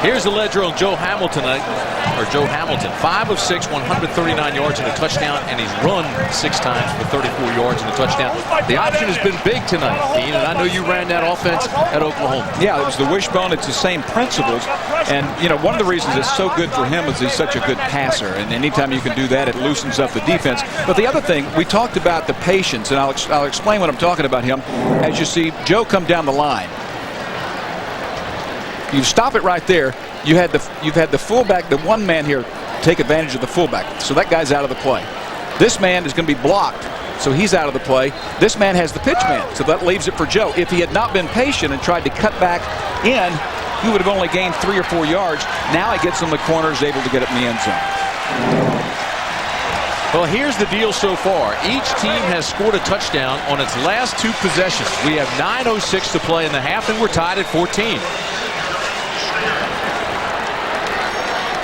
Here's the ledger on Joe Hamilton. 5 of 6, 139 yards and a touchdown, and he's run 6 times for 34 yards and a touchdown. The option has been big tonight, Dean, and I know you ran that offense at Oklahoma. Yeah, it was the wishbone. It's the same principles. And, you know, one of the reasons it's so good for him is he's such a good passer. And anytime you can do that, it loosens up the defense. But the other thing, we talked about the patience, and I'll explain what I'm talking about him. As you see Joe come down the line, you stop it right there. You've had the fullback, the one man here, take advantage of the fullback. So that guy's out of the play. This man is going to be blocked, so he's out of the play. This man has the pitch man, so that leaves it for Joe. If he had not been patient and tried to cut back in, he would have only gained 3 or 4 yards. Now he gets in the corner, is able to get it in the end zone. Well, here's the deal so far. Each team has scored a touchdown on its last 2 possessions. We have 9:06 to play in the half, and we're tied at 14.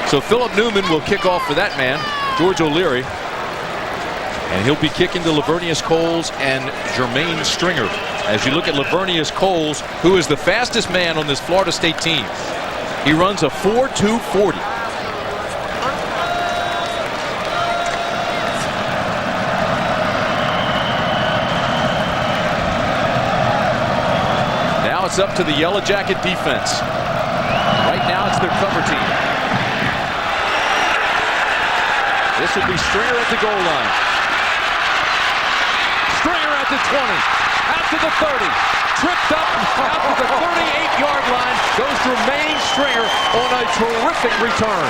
So Philip Newman will kick off for that man, George O'Leary. And he'll be kicking to Lavernius Coles and Jermaine Stringer. As you look at Lavernius Coles, who is the fastest man on this Florida State team. He runs a 4.240. Now it's up to the Yellow Jacket defense. Right now it's their cover team. This will be Stringer at the goal line. Stringer at the 20, out to the 30, tripped up out to the 38-yard line. Goes Jermaine Stringer on a terrific return.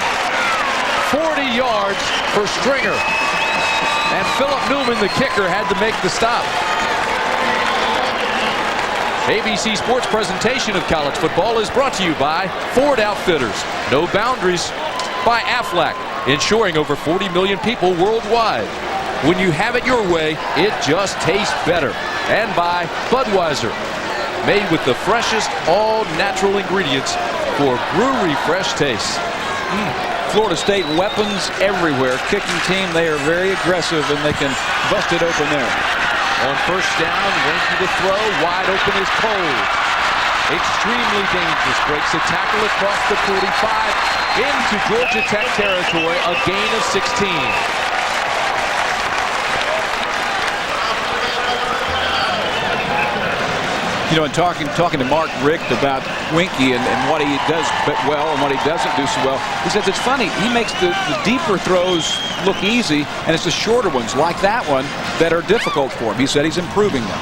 40 yards for Stringer. And Philip Newman, the kicker, had to make the stop. ABC Sports presentation of college football is brought to you by Ford Outfitters. No boundaries. By Aflac, insuring over 40 million people worldwide. When you have it your way, it just tastes better. And by Budweiser, made with the freshest, all-natural ingredients for brewery fresh taste. Florida State weapons everywhere. Kicking team, they are very aggressive, and they can bust it open there. On first down, Winky to throw, wide open is Cole. Extremely dangerous, breaks a tackle across the 45 into Georgia Tech territory, a gain of 16. You know, and talking to Mark Richt about Winky and what he does well and what he doesn't do so well, he says it's funny. He makes the deeper throws look easy, and it's the shorter ones, like that one, that are difficult for him. He said he's improving them.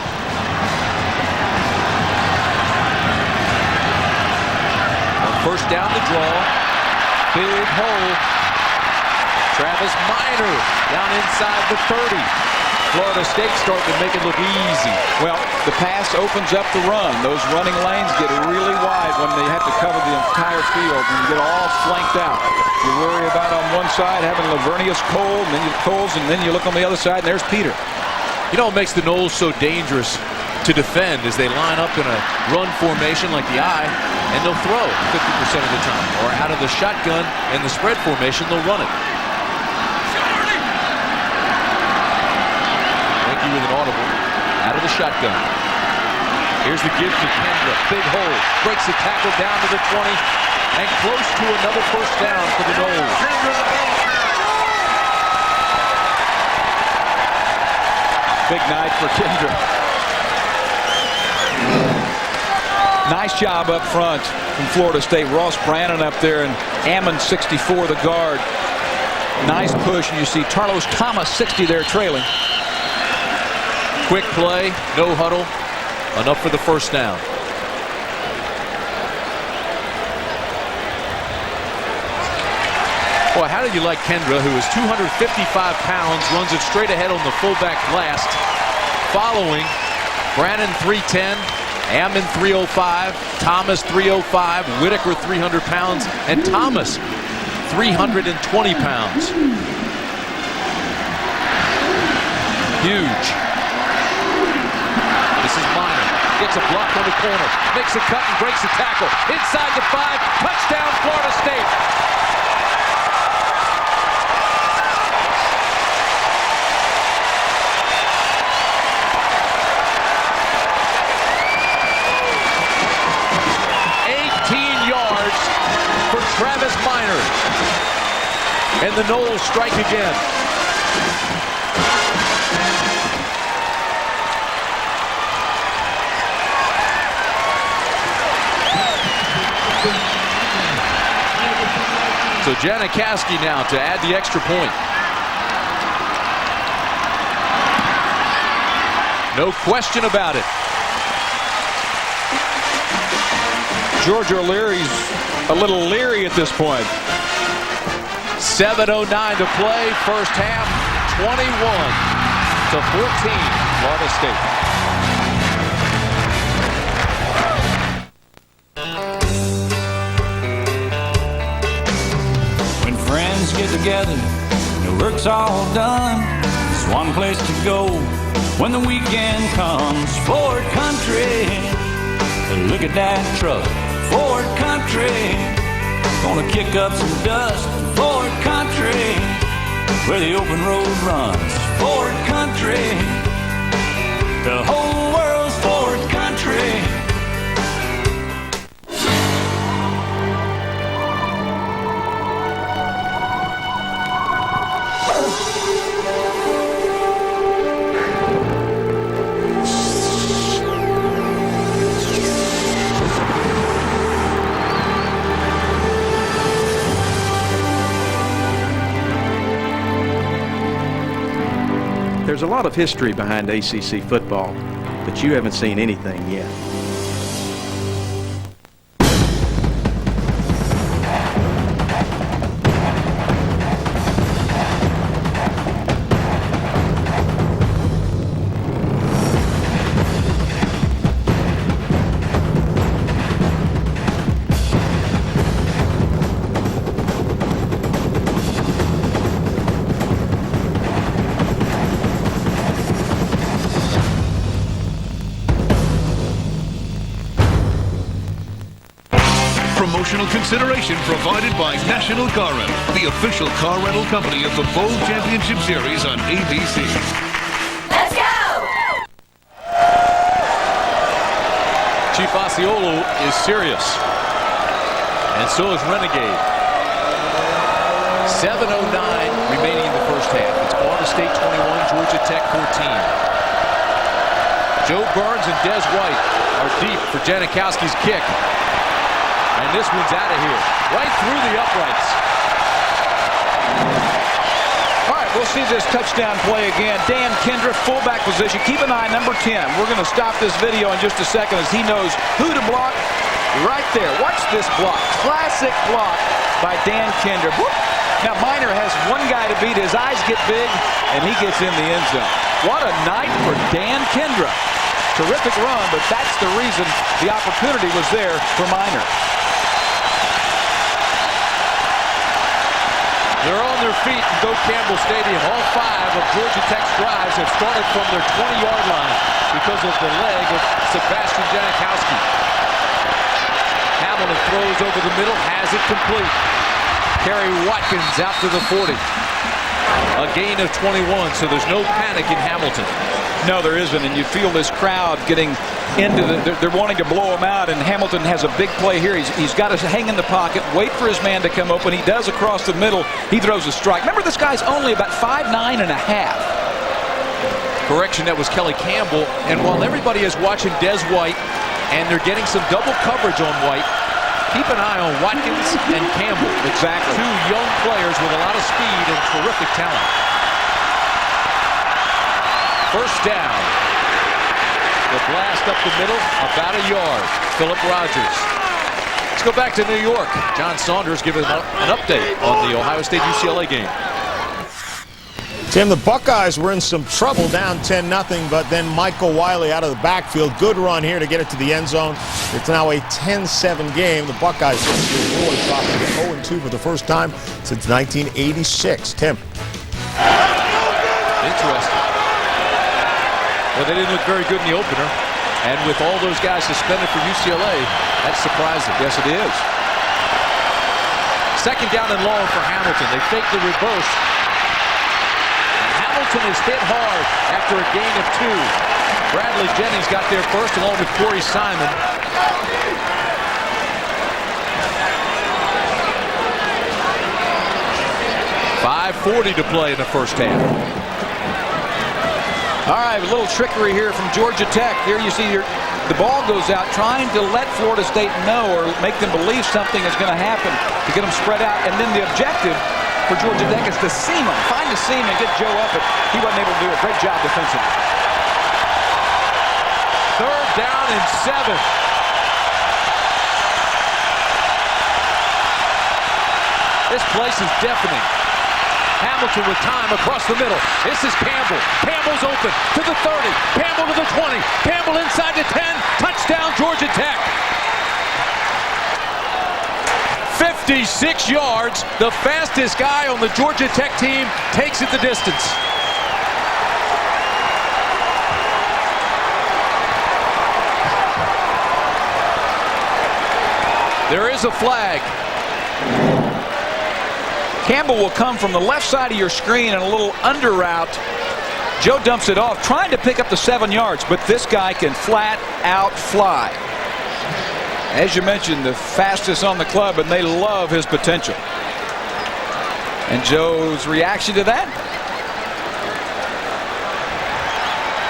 First down the draw. Big hole. Travis Minor down inside the 30. Florida State starting to make it look easy. Well, the pass opens up the run. Those running lanes get really wide when they have to cover the entire field and you get all flanked out. You worry about on one side having Lavernius Coles, and then you look on the other side and there's Peter. You know what makes the Noles so dangerous to defend is they line up in a run formation like the I, and they'll throw 50% of the time. Or out of the shotgun and the spread formation, they'll run it. Winky with an audible out of the shotgun. Here's the give to Kendra. Big hole. Breaks the tackle down to the 20 and close to another first down for the Noles. Big night for Kendra. Nice job up front from Florida State. Ross Brannon up there and Ammon 64, the guard. Nice push, and you see Tarlos Thomas 60 there trailing. Quick play, no huddle, enough for the first down. Boy, how did you like Kendra, who is 255 pounds, runs it straight ahead on the fullback blast, following Brannon 310, Ammon 305, Thomas 305, Whitaker 300 pounds, and Thomas 320 pounds. Huge. This is Minor. Gets a block on the corner. Makes a cut and breaks the tackle. Inside the 5. Touchdown, Florida State. Travis Minor. And the Noles strike again. So Janikowski now to add the extra point. No question about it. George O'Leary's a little leery at this point. 7:09 to play. First half, 21-14, Florida State. When friends get together, the work's all done. There's one place to go when the weekend comes. Ford Country. Look at that truck. Ford Country. Gonna kick up some dust. Ford Country. Where the open road runs. Ford Country. The whole world's Ford Country. There's a lot of history behind ACC football, but you haven't seen anything yet. Promotional consideration provided by National Car Rental, the official car rental company of the Bowl Championship Series on ABC. Let's go! Chief Osceola is serious. And so is Renegade. 7:09 remaining in the first half. It's Florida State 21, Georgia Tech 14. Joe Burns and Des White are deep for Janikowski's kick. And this one's out of here. Right through the uprights. All right, we'll see this touchdown play again. Dan Kendra, fullback position. Keep an eye, number 10. We're going to stop this video in just a second as he knows who to block right there. Watch this block. Classic block by Dan Kendra. Whoop. Now, Minor has one guy to beat. His eyes get big, and he gets in the end zone. What a night for Dan Kendra. Terrific run, but that's the reason the opportunity was there for Minor. They're on their feet in Doak Campbell Stadium. All 5 of Georgia Tech's drives have started from their 20-yard line because of the leg of Sebastian Janikowski. Hamilton throws over the middle, has it complete. Kerry Watkins out to the 40. A gain of 21, so there's no panic in Hamilton. No, there isn't, and you feel this crowd getting into they're wanting to blow him out, and Hamilton has a big play here. He's got to hang in the pocket, wait for his man to come open. He does across the middle. He throws a strike. Remember, this guy's only about 5'9 and a half. Correction, that was Kelly Campbell. And while everybody is watching Des White, and they're getting some double coverage on White, keep an eye on Watkins and Campbell. Exactly. 2 young players with a lot of speed and terrific talent. First down. The blast up the middle, about a yard. Philip Rogers. Let's go back to New York. John Saunders giving an update on the Ohio State-UCLA game. Tim, the Buckeyes were in some trouble down 10-0, but then Michael Wiley out of the backfield. Good run here to get it to the end zone. It's now a 10-7 game. The Buckeyes really dropping to 0-2 for the first time since 1986. Tim. Interesting. Well, they didn't look very good in the opener. And with all those guys suspended for UCLA, that's surprising. Yes, it is. Second down and long for Hamilton. They fake the reverse. And Hamilton is hit hard after a gain of 2. Bradley Jennings got there first along with Corey Simon. 5:40 to play in the first half. All right, a little trickery here from Georgia Tech. Here you see the ball goes out, trying to let Florida State know or make them believe something is going to happen to get them spread out. And then the objective for Georgia Tech is to seam them, find the seam and get Joe up, but he wasn't able to do it. Great job defensively. 3rd down and 7. This place is deafening. Hamilton with time across the middle. This is Campbell. Campbell's open to the 30. Campbell to the 20. Campbell inside the 10. Touchdown, Georgia Tech. 56 yards. The fastest guy on the Georgia Tech team takes it the distance. There is a flag. Campbell will come from the left side of your screen and a little under route. Joe dumps it off, trying to pick up the 7 yards, but this guy can flat out fly. As you mentioned, the fastest on the club, and they love his potential. And Joe's reaction to that?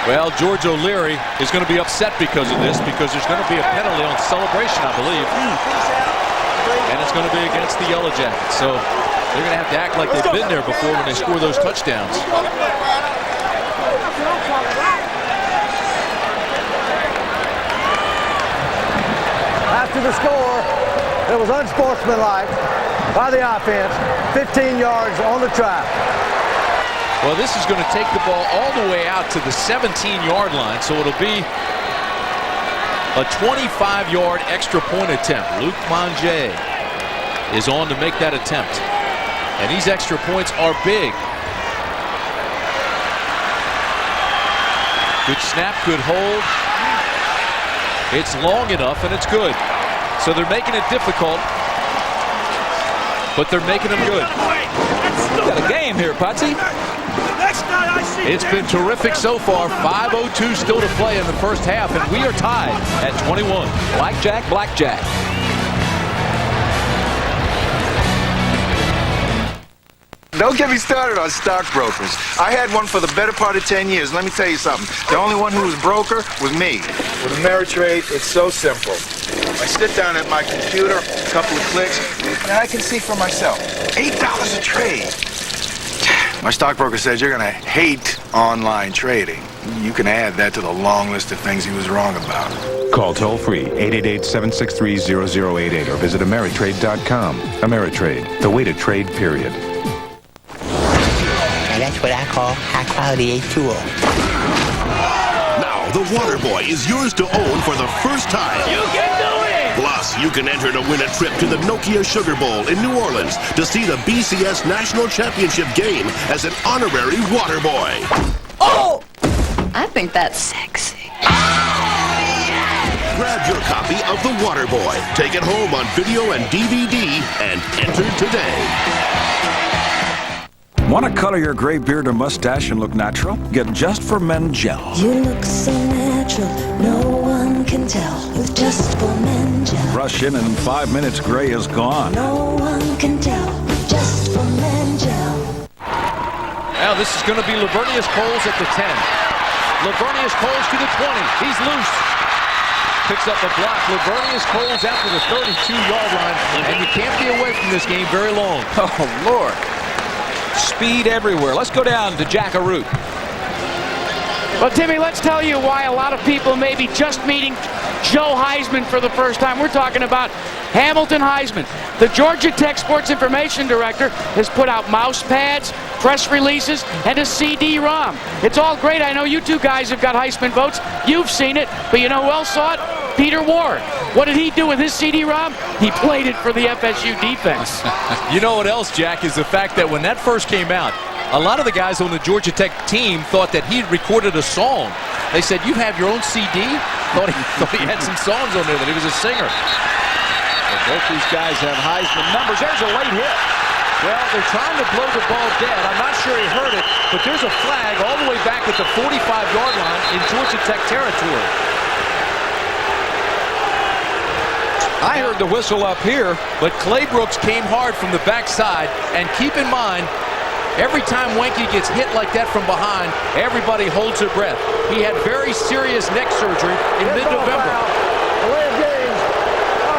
Well, George O'Leary is going to be upset because of this, because there's going to be a penalty on celebration, I believe. And it's going to be against the Yellow Jackets. So they're going to have to act like they've been there before when they score those touchdowns. After the score, it was unsportsmanlike by the offense. 15 yards on the try. Well, this is going to take the ball all the way out to the 17-yard line, so it'll be a 25-yard extra point attempt. Luke Mange is on to make that attempt. And these extra points are big. Good snap, good hold. It's long enough, and it's good. So they're making it difficult, but they're making them good. Got a game here, Potsy. It's been terrific so far. 5:02 still to play in the first half, and we are tied at 21. Blackjack, blackjack. Don't get me started on stockbrokers. I had one for the better part of 10 years. Let me tell you something. The only one who was broker was me. With Ameritrade, it's so simple. I sit down at my computer, a couple of clicks, and I can see for myself. $8 a trade. My stockbroker says you're going to hate online trading. You can add that to the long list of things he was wrong about. Call toll-free 888-763-0088 or visit Ameritrade.com. Ameritrade, the way to trade, period. And that's what I call high-quality A2O. Now, the Water Boy is yours to own for the first time. You can do it! Plus, you can enter to win a trip to the Nokia Sugar Bowl in New Orleans to see the BCS National Championship game as an honorary Water Boy. Oh! I think that's sexy. Grab your copy of The Water Boy. Take it home on video and DVD and enter today. Want to color your gray beard or mustache and look natural? Get Just for Men Gel. You look so natural, no one can tell with Just for Men Gel. Brush in and in 5 minutes, gray is gone. No one can tell with Just for Men Gel. Now this is going to be Lavernius Coles at the 10. Lavernius Coles to the 20. He's loose. Picks up the block. Lavernius Coles out to the 32-yard line. And you can't be away from this game very long. Oh, Lord. Speed everywhere. Let's go down to Jack Arute. Well, Timmy, let's tell you why a lot of people may be just meeting Joe Heisman for the first time. We're talking about Hamilton Heisman. The Georgia Tech Sports Information Director has put out mouse pads, press releases, and a CD-ROM. It's all great. I know you two guys have got Heisman votes. You've seen it, but you know who else saw it? Peter Ward. What did he do with his CD-ROM? He played it for the FSU defense. You know what else, Jack, is the fact that when that first came out, a lot of the guys on the Georgia Tech team thought that he had recorded a song. They said, you have your own CD? Thought he had some songs on there, that he was a singer. Well, both these guys have Heisman numbers. There's a late hit. Well, they're trying to blow the ball dead. I'm not sure he heard it, but there's a flag all the way back at the 45-yard line in Georgia Tech territory. I heard the whistle up here. But Clay Brooks came hard from the backside, and keep in mind, Every time Wenke gets hit like that from behind, everybody holds their breath. He had very serious neck surgery in mid-November. Delay of game.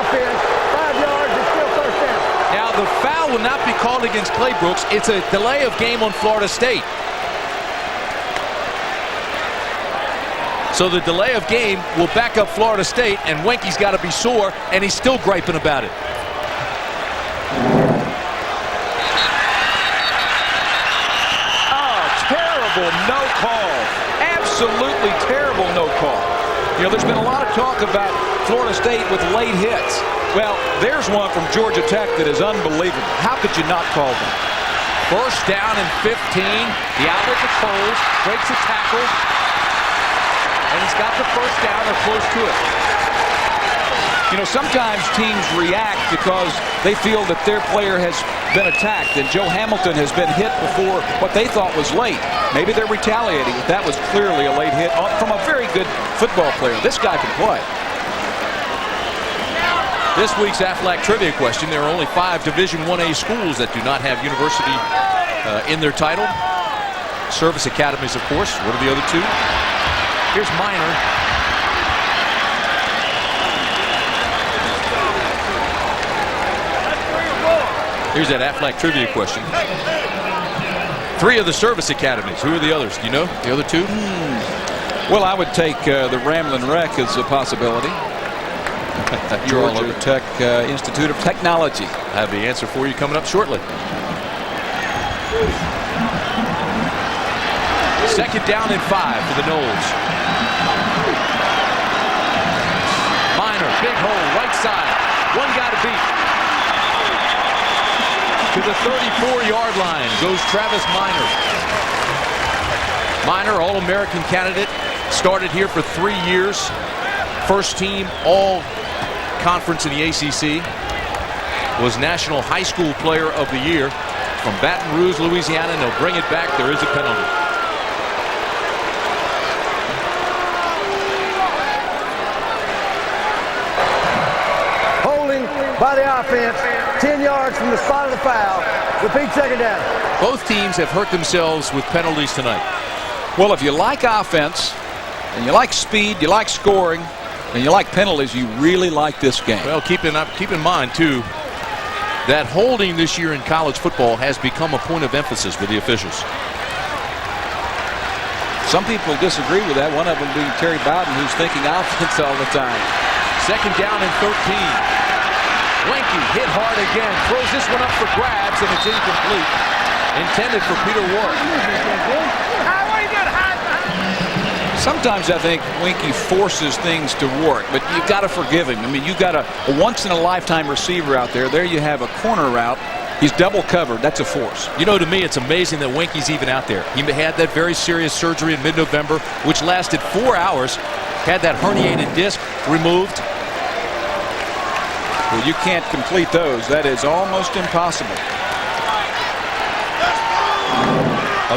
Offense. 5 yards and still first down. Now, the foul will not be called against Clay Brooks. It's a delay of game on Florida State. So the delay of game will back up Florida State, and Wenke's got to be sore, and he's still griping about it. No call. Absolutely terrible no call. You know, there's been a lot of talk about Florida State with late hits. Well, there's one from Georgia Tech that is unbelievable. How could you not call them? First down and 15. The outlet to Coles. Breaks a tackle. And he's got the first down or close to it. You know, sometimes teams react because they feel that their player has been attacked, and Joe Hamilton has been hit before what they thought was late. Maybe they're retaliating, but that was clearly a late hit from a very good football player. This guy can play. This week's Aflac trivia question: there are only 5 Division I-A schools that do not have university in their title. Service academies, of course. What are the other 2? Here's Minor. Here's that Aflac trivia question. 3 of the service academies. Who are the others? Do you know the other 2? Well, I would take the Ramblin' Wreck as a possibility. Georgia Tech Institute of Technology. I have the answer for you coming up shortly. Second down and 5 for the Noles. Minor, big hole, right side. One guy to beat. To the 34-yard line goes Travis Minor. Minor, All-American candidate, started here for 3 years. First team All-Conference in the ACC. Was National High School Player of the Year from Baton Rouge, Louisiana, and they'll bring it back. There is a penalty. Holding by the offense. 10 yards from the spot of the foul. Repeat second down. Both teams have hurt themselves with penalties tonight. Well, if you like offense, and you like speed, you like scoring, and you like penalties, you really like this game. Well, keep in mind, too, that holding this year in college football has become a point of emphasis with the officials. Some people disagree with that. One of them being Terry Bowden, who's thinking offense all the time. Second down and 13. Wenke hit hard again, throws this one up for grabs, and it's incomplete. Intended for Peter Warrick. Sometimes I think Wenke forces things to Warrick, but you've got to forgive him. I mean, you've got a once-in-a-lifetime receiver out there. There you have a corner route. He's double covered. That's a force. You know, to me, it's amazing that Wenke's even out there. He had that very serious surgery in mid-November, which lasted 4 hours. Had that herniated disc removed. Well, you can't complete those. That is almost impossible.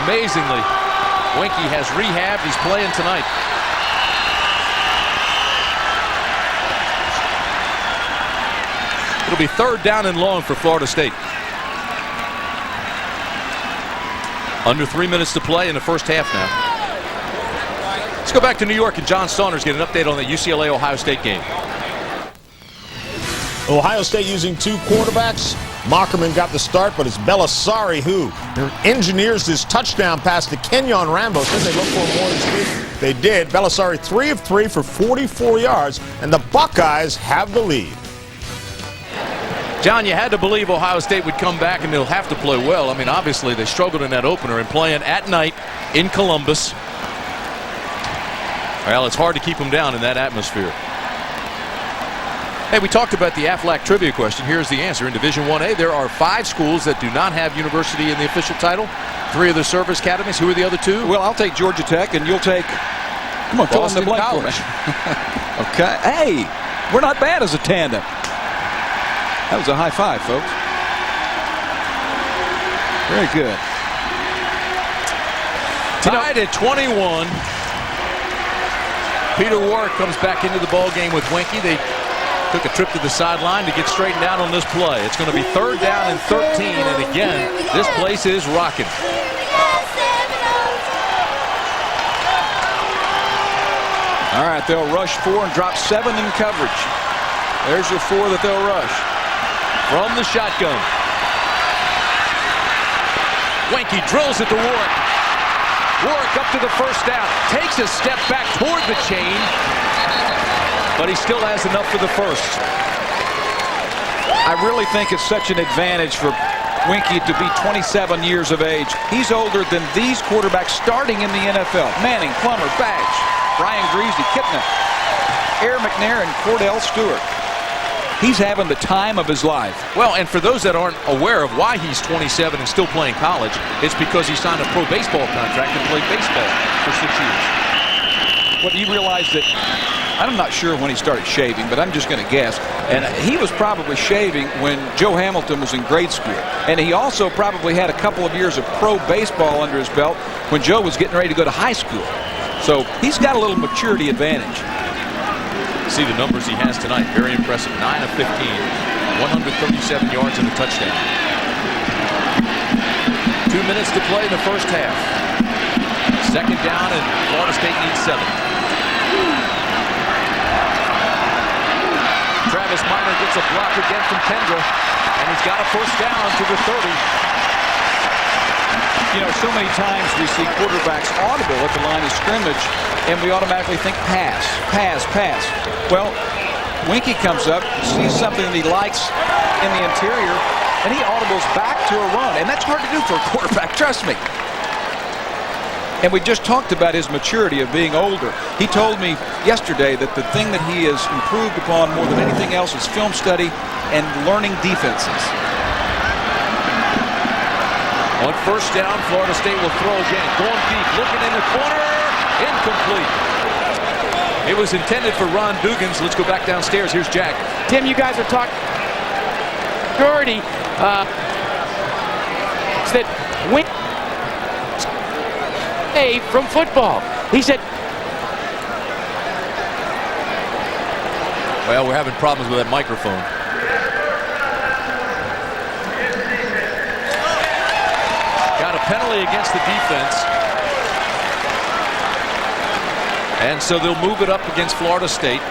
Amazingly, Wenke has rehabbed. He's playing tonight. It'll be 3rd down and long for Florida State. Under 3 minutes to play in the first half now. Let's go back to New York, and John Saunders get an update on the UCLA-Ohio State game. Ohio State using 2 quarterbacks. Mockerman got the start, but it's Belisari who engineers his touchdown pass to Kenyon Rambo. Said they looked for him more this week. They did. Belisari 3 of 3 for 44 yards, and the Buckeyes have the lead. John, you had to believe Ohio State would come back and they'll have to play well. I mean, obviously they struggled in that opener, and playing at night in Columbus. Well, it's hard to keep them down in that atmosphere. Hey, we talked about the Aflac trivia question. Here's the answer. In Division I-A, there are 5 schools that do not have university in the official title. 3 of the service academies. Who are the other 2? Well, I'll take Georgia Tech, and you'll take... Come on, fill in the blank for me. Okay. Hey, we're not bad as a tandem. That was a high five, folks. Very good. Tied at 21. Peter Warrick comes back into the ball game with Wenke. They Took a trip to the sideline to get straightened out on this play. It's going to be 3rd down and 13, and again, this place is rocking. All right, they'll rush 4 and drop 7 in coverage. There's your 4 that they'll rush. From the shotgun. Wenke drills it to Warwick. Warwick up to the 1st down. Takes a step back toward the chain, but he still has enough for the 1st. I really think it's such an advantage for Wenke to be 27 years of age. He's older than these quarterbacks starting in the NFL. Manning, Plummer, Badge, Brian Greasy, Kipnis, Air McNair, and Cordell Stewart. He's having the time of his life. Well, and for those that aren't aware of why he's 27 and still playing college, it's because he signed a pro baseball contract and played baseball for 6 years. Well, you realize that I'm not sure when he started shaving, but I'm just going to guess. And he was probably shaving when Joe Hamilton was in grade school. And he also probably had a couple of years of pro baseball under his belt when Joe was getting ready to go to high school. So he's got a little maturity advantage. See the numbers he has tonight. Very impressive. 9 of 15. 137 yards and a touchdown. 2 minutes to play in the 1st half. 2nd down, and Florida State needs 7. Travis Minor gets a block again from Kendra, and he's got a 1st down to the 30. You know, so many times we see quarterbacks audible at the line of scrimmage, and we automatically think pass, pass, pass. Well, Wenke comes up, sees something that he likes in the interior, and he audibles back to a run. And that's hard to do for a quarterback, trust me. And we just talked about his maturity of being older. He told me yesterday that the thing that he has improved upon more than anything else is film study and learning defenses. On 1st down, Florida State will throw again. Going deep, looking in the corner. Incomplete. It was intended for Ron Dugans. Let's go back downstairs. Here's Jack. Tim, you guys are talking. Majority that win from football. He said. Well, we're having problems with that microphone. Got a penalty against the defense. And so they'll move it up against Florida State.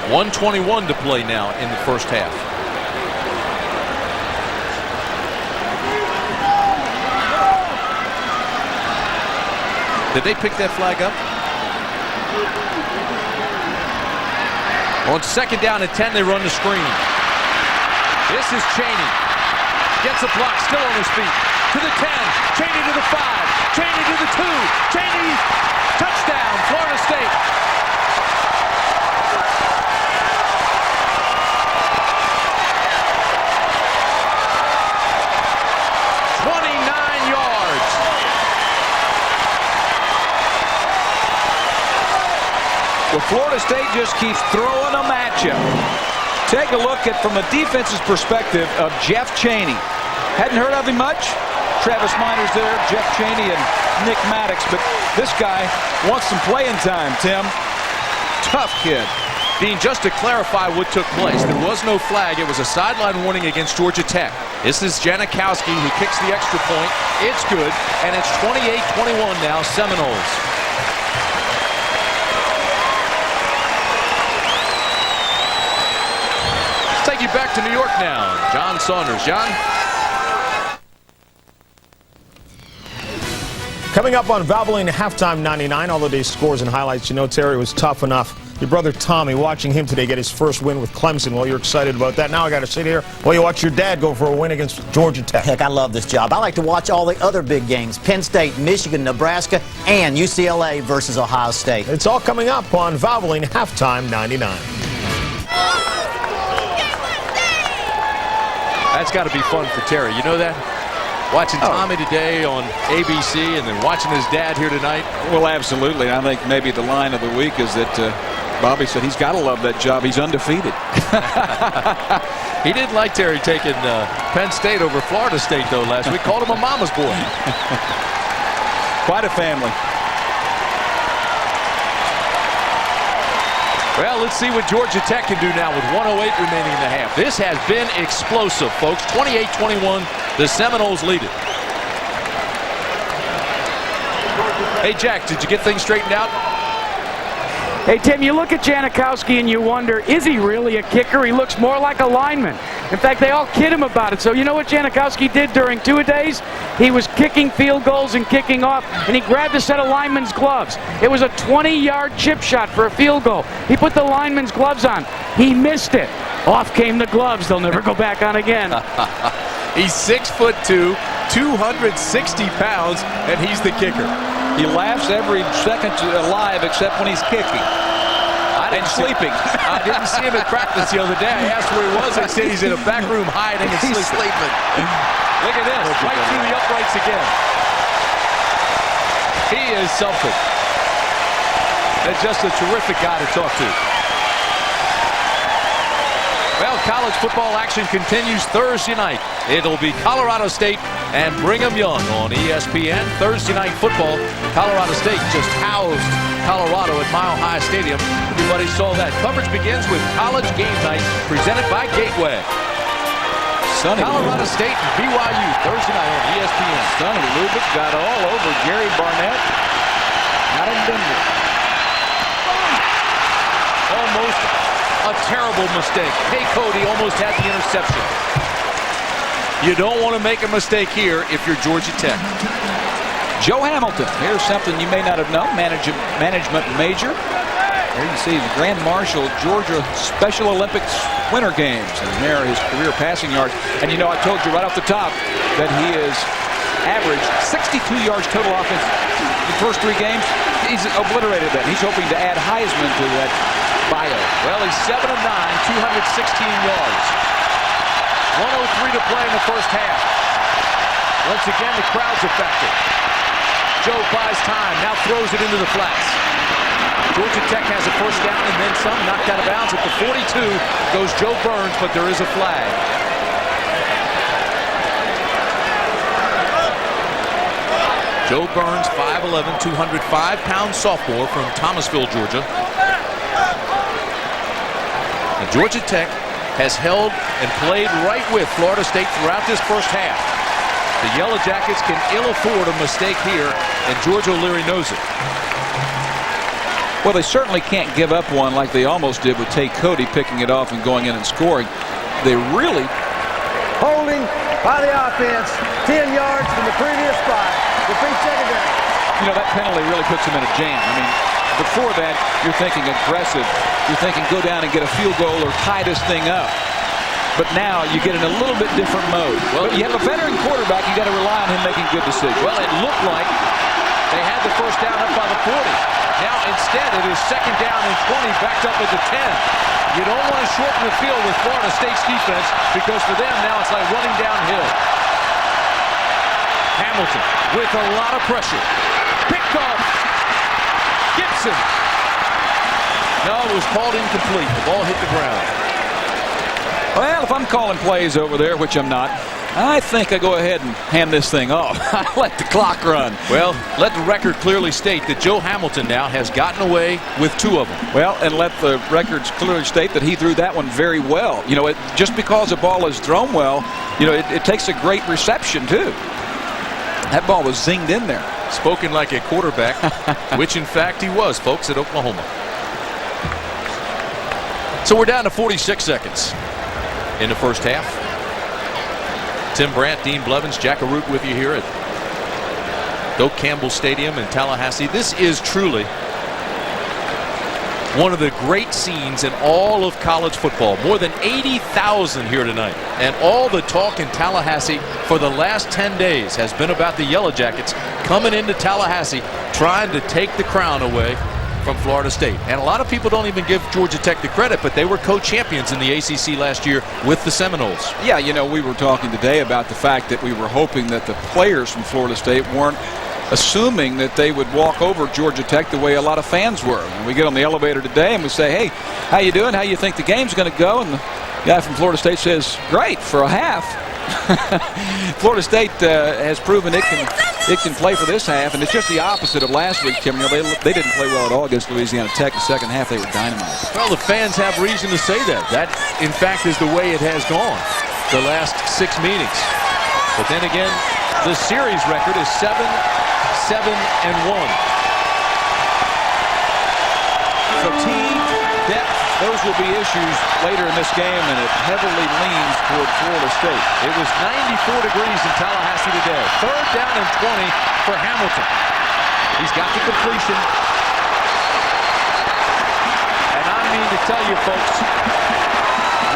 1:21 to play now in the 1st half. Did they pick that flag up? On 2nd down and 10, they run the screen. This is Chaney. Gets a block, still on his feet. To the 10, Chaney to the 5, Chaney to the 2, Chaney, touchdown, Florida State. Well, Florida State just keeps throwing them at you. Take a look at, from a defense's perspective, of Jeff Chaney. Hadn't heard of him much. Travis Minor's there, Jeff Chaney, and Nick Maddox. But this guy wants some playing time, Tim. Tough kid. Dean, just to clarify what took place, there was no flag. It was a sideline warning against Georgia Tech. This is Janikowski who kicks the extra point. It's good, and it's 28-21 now, Seminoles. Take you back to New York now. John Saunders. John? Coming up on Valvoline Halftime 99, all of these scores and highlights. You know, Terry was tough enough. Your brother Tommy, watching him today get his first win with Clemson. Well, you're excited about that. Now I got to sit here while you watch your dad go for a win against Georgia Tech. Heck, I love this job. I like to watch all the other big games. Penn State, Michigan, Nebraska, and UCLA versus Ohio State. It's all coming up on Valvoline Halftime 99. That's got to be fun for Terry. You know that? Watching Tommy today on ABC and then watching his dad here tonight. Well, absolutely. I think maybe the line of the week is that Bobby said he's got to love that job. He's undefeated. He didn't like Terry taking Penn State over Florida State, though, last week. Called him a mama's boy. Quite a family. Well, let's see what Georgia Tech can do now with 1:08 remaining in the half. This has been explosive, folks. 28-21, the Seminoles lead it. Hey, Jack, did you get things straightened out? Hey, Tim, you look at Janikowski and you wonder, is he really a kicker? He looks more like a lineman. In fact, they all kid him about it. So you know what Janikowski did during two-a-days? He was kicking field goals and kicking off, and he grabbed a set of lineman's gloves. It was a 20-yard chip shot for a field goal. He put the lineman's gloves on. He missed it. Off came the gloves. They'll never go back on again. He's 6'2", 260 pounds, and he's the kicker. He laughs every second alive except when he's kicking. And sleeping. I didn't see him at practice the other day. I asked where he was. They said he's in a back room hiding and sleeping. Look at this. Right through the uprights again. He is something. And just a terrific guy to talk to. Well, college football action continues Thursday night. It'll be Colorado State and Brigham Young on ESPN. Thursday night football. Colorado State just housed Colorado at Mile High Stadium. Everybody saw that. Coverage begins with College Game Night presented by Gateway. Colorado State and BYU Thursday night on ESPN. Sonny Lubick got all over Gary Barnett. Not in Denver. Almost a terrible mistake. Hey, Cody almost had the interception. You don't want to make a mistake here if you're Georgia Tech. Joe Hamilton. Here's something you may not have known. Management major. There you see the Grand Marshal, Georgia Special Olympics Winter Games. And there his career passing yards. And you know, I told you right off the top that he is averaged 62 yards total offense in the first 3 games. He's obliterated that. He's hoping to add Heisman to that bio. Well, he's 7 of 9, 216 yards. 1:03 to play in the first half. Once again, the crowd's a factor. Joe buys time, now throws it into the flats. Georgia Tech has a first down and then some, knocked out of bounds at the 42. Goes Joe Burns, but there is a flag. Joe Burns, 5'11", 205-pound sophomore from Thomasville, Georgia. And Georgia Tech has held and played right with Florida State throughout this first half. The Yellow Jackets can ill afford a mistake here, and George O'Leary knows it. Well, they certainly can't give up one like they almost did with Tay Cody picking it off and going in and scoring. They really... Holding by the offense, 10 yards from the previous spot. Repeat second down. You know, that penalty really puts them in a jam. I mean, before that, you're thinking aggressive. You're thinking go down and get a field goal or tie this thing up. But now you get in a little bit different mode. Well, you have a veteran quarterback. You got to rely on him making good decisions. Well, it looked like they had the first down up by the 40. Now instead it is second down and 20, backed up at the 10. You don't want to shorten the field with Florida State's defense because for them now it's like running downhill. Hamilton with a lot of pressure. Picked off. Gibson. No, it was called incomplete. The ball hit the ground. Well, if I'm calling plays over there, which I'm not, I think I go ahead and hand this thing off. I let the clock run. Well, let the record clearly state that Joe Hamilton now has gotten away with 2 of them. Well, and let the records clearly state that he threw that one very well. You know, just because a ball is thrown well, you know, it takes a great reception, too. That ball was zinged in there. Spoken like a quarterback, which in fact he was, folks, at Oklahoma. So we're down to 46 seconds in the first half. Tim Brandt, Dean Blevins, Jack Arute with you here at Doak Campbell Stadium in Tallahassee. This is truly one of the great scenes in all of college football. More than 80,000 here tonight. And all the talk in Tallahassee for the last 10 days has been about the Yellow Jackets coming into Tallahassee trying to take the crown away from Florida State. And a lot of people don't even give Georgia Tech the credit, but they were co-champions in the ACC last year with the Seminoles. Yeah, you know, we were talking today about the fact that we were hoping that the players from Florida State weren't assuming that they would walk over Georgia Tech the way a lot of fans were. And we get on the elevator today and we say, hey, how you doing? How you think the game's going to go? And Guy from Florida State says, great for a half. Florida State has proven it can play for this half, and it's just the opposite of last week, Tim. You know, they didn't play well at all against Louisiana Tech. The second half, they were dynamite. Well, the fans have reason to say that. That, in fact, is the way it has gone the last 6 meetings. But then again, the series record is 7-7-1. Fatigue, depth, those will be issues later in this game, and it heavily leans toward Florida State. It was 94 degrees in Tallahassee today. 3rd down and 20 for Hamilton. He's got the completion. And I mean to tell you, folks,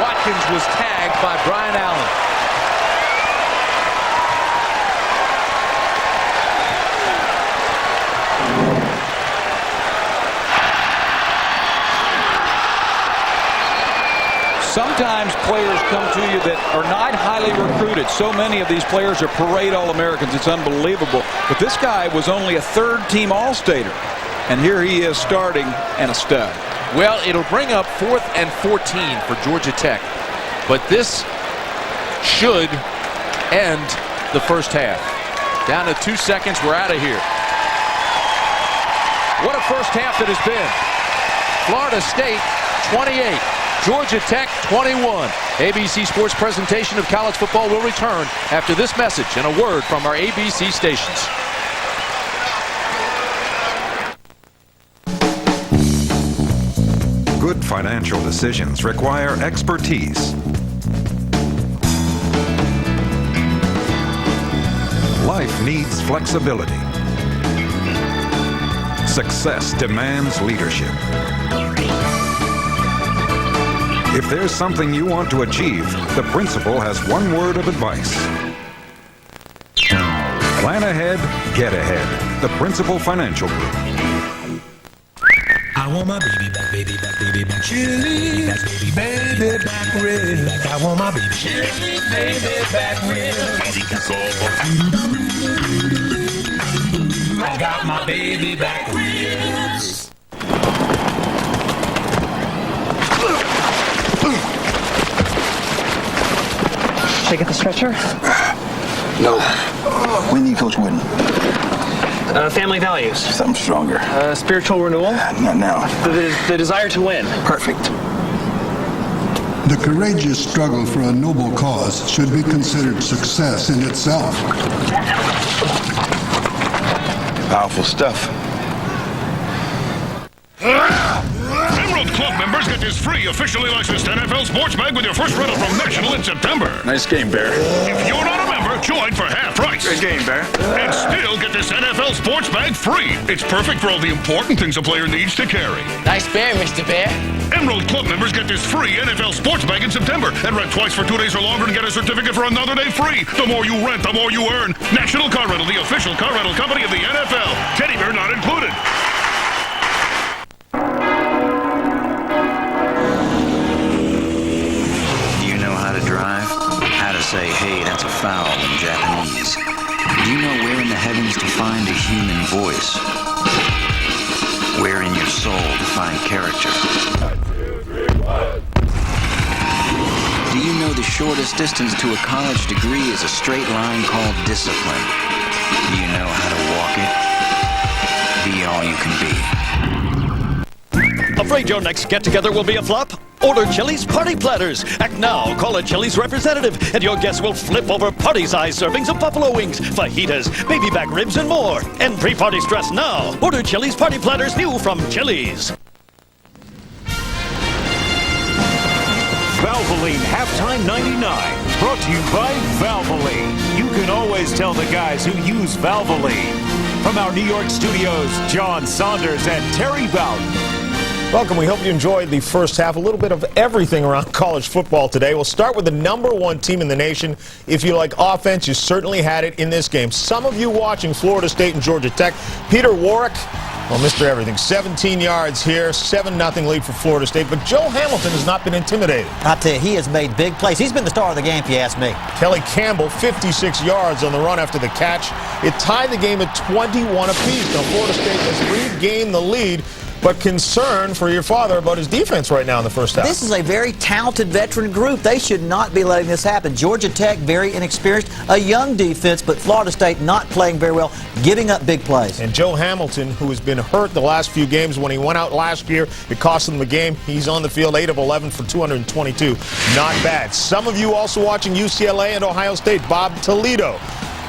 Watkins was tagged by Brian Allen. Sometimes players come to you that are not highly recruited. So many of these players are parade All-Americans. It's unbelievable. But this guy was only a third-team All-Stater. And here he is starting and a stud. Well, it'll bring up 4th and 14 for Georgia Tech. But this should end the first half. Down to 2 seconds. We're out of here. What a first half it has been. Florida State 28. Georgia Tech 21. ABC Sports presentation of college football will return after this message and a word from our ABC stations. Good financial decisions require expertise. Life needs flexibility. Success demands leadership. If there's something you want to achieve, the principal has one word of advice. Plan ahead, get ahead. The Principal Financial Group. I want my baby back, baby back, baby back. Chili, baby back ribs. I want my baby. Chili, baby back ribs. I got my baby back ribs. Should I get the stretcher? No. We need Coach Wooden. Family values. Something stronger. Spiritual renewal. Not now. The desire to win. Perfect. The courageous struggle for a noble cause should be considered success in itself. Powerful stuff. Emerald Club members get this free officially licensed NFL sports bag with your first rental from National in September. Nice game, Bear. If you're not a member, join for half price. Great game, Bear. And still get this NFL sports bag free. It's perfect for all the important things a player needs to carry. Nice bear, Mr. Bear. Emerald Club members get this free NFL sports bag in September and rent twice for 2 days or longer and get a certificate for another day free. The more you rent, the more you earn. National Car Rental, the official car rental company of the NFL. Teddy bear not included. Say, hey, that's a foul in Japanese. Do you know where in the heavens to find a human voice? Where in your soul to find character? 1, 2, 3, 1. Do you know the shortest distance to a college degree is a straight line called discipline? Do you know how to walk it? Be all you can be. Afraid your next get-together will be a flop? Order Chili's Party Platters. Act now. Call a Chili's representative, and your guests will flip over party-sized servings of buffalo wings, fajitas, baby back ribs, and more. End pre-party stress now. Order Chili's Party Platters new from Chili's. Valvoline Halftime 99, brought to you by Valvoline. You can always tell the guys who use Valvoline. From our New York studios, John Saunders and Terry Bowden. Welcome. We hope you enjoyed the first half. A little bit of everything around college football today. We'll start with the #1 team in the nation. If you like offense, you certainly had it in this game. Some of you watching Florida State and Georgia Tech. Peter Warwick, well, Mr. Everything, 17 yards here, 7-0 lead for Florida State. But Joe Hamilton has not been intimidated. I tell you, he has made big plays. He's been the star of the game, if you ask me. Kelly Campbell, 56 yards on the run after the catch. It tied the game at 21 apiece. Now, Florida State has regained the lead, but concern for your father about his defense right now in the first half. This is a very talented veteran group. They should not be letting this happen. Georgia Tech, very inexperienced, a young defense, but Florida State not playing very well, giving up big plays. And Joe Hamilton, who has been hurt the last few games, when he went out last year, it cost him the game. He's on the field, 8 of 11 for 222. Not bad. Some of you also watching UCLA and Ohio State, Bob Toledo,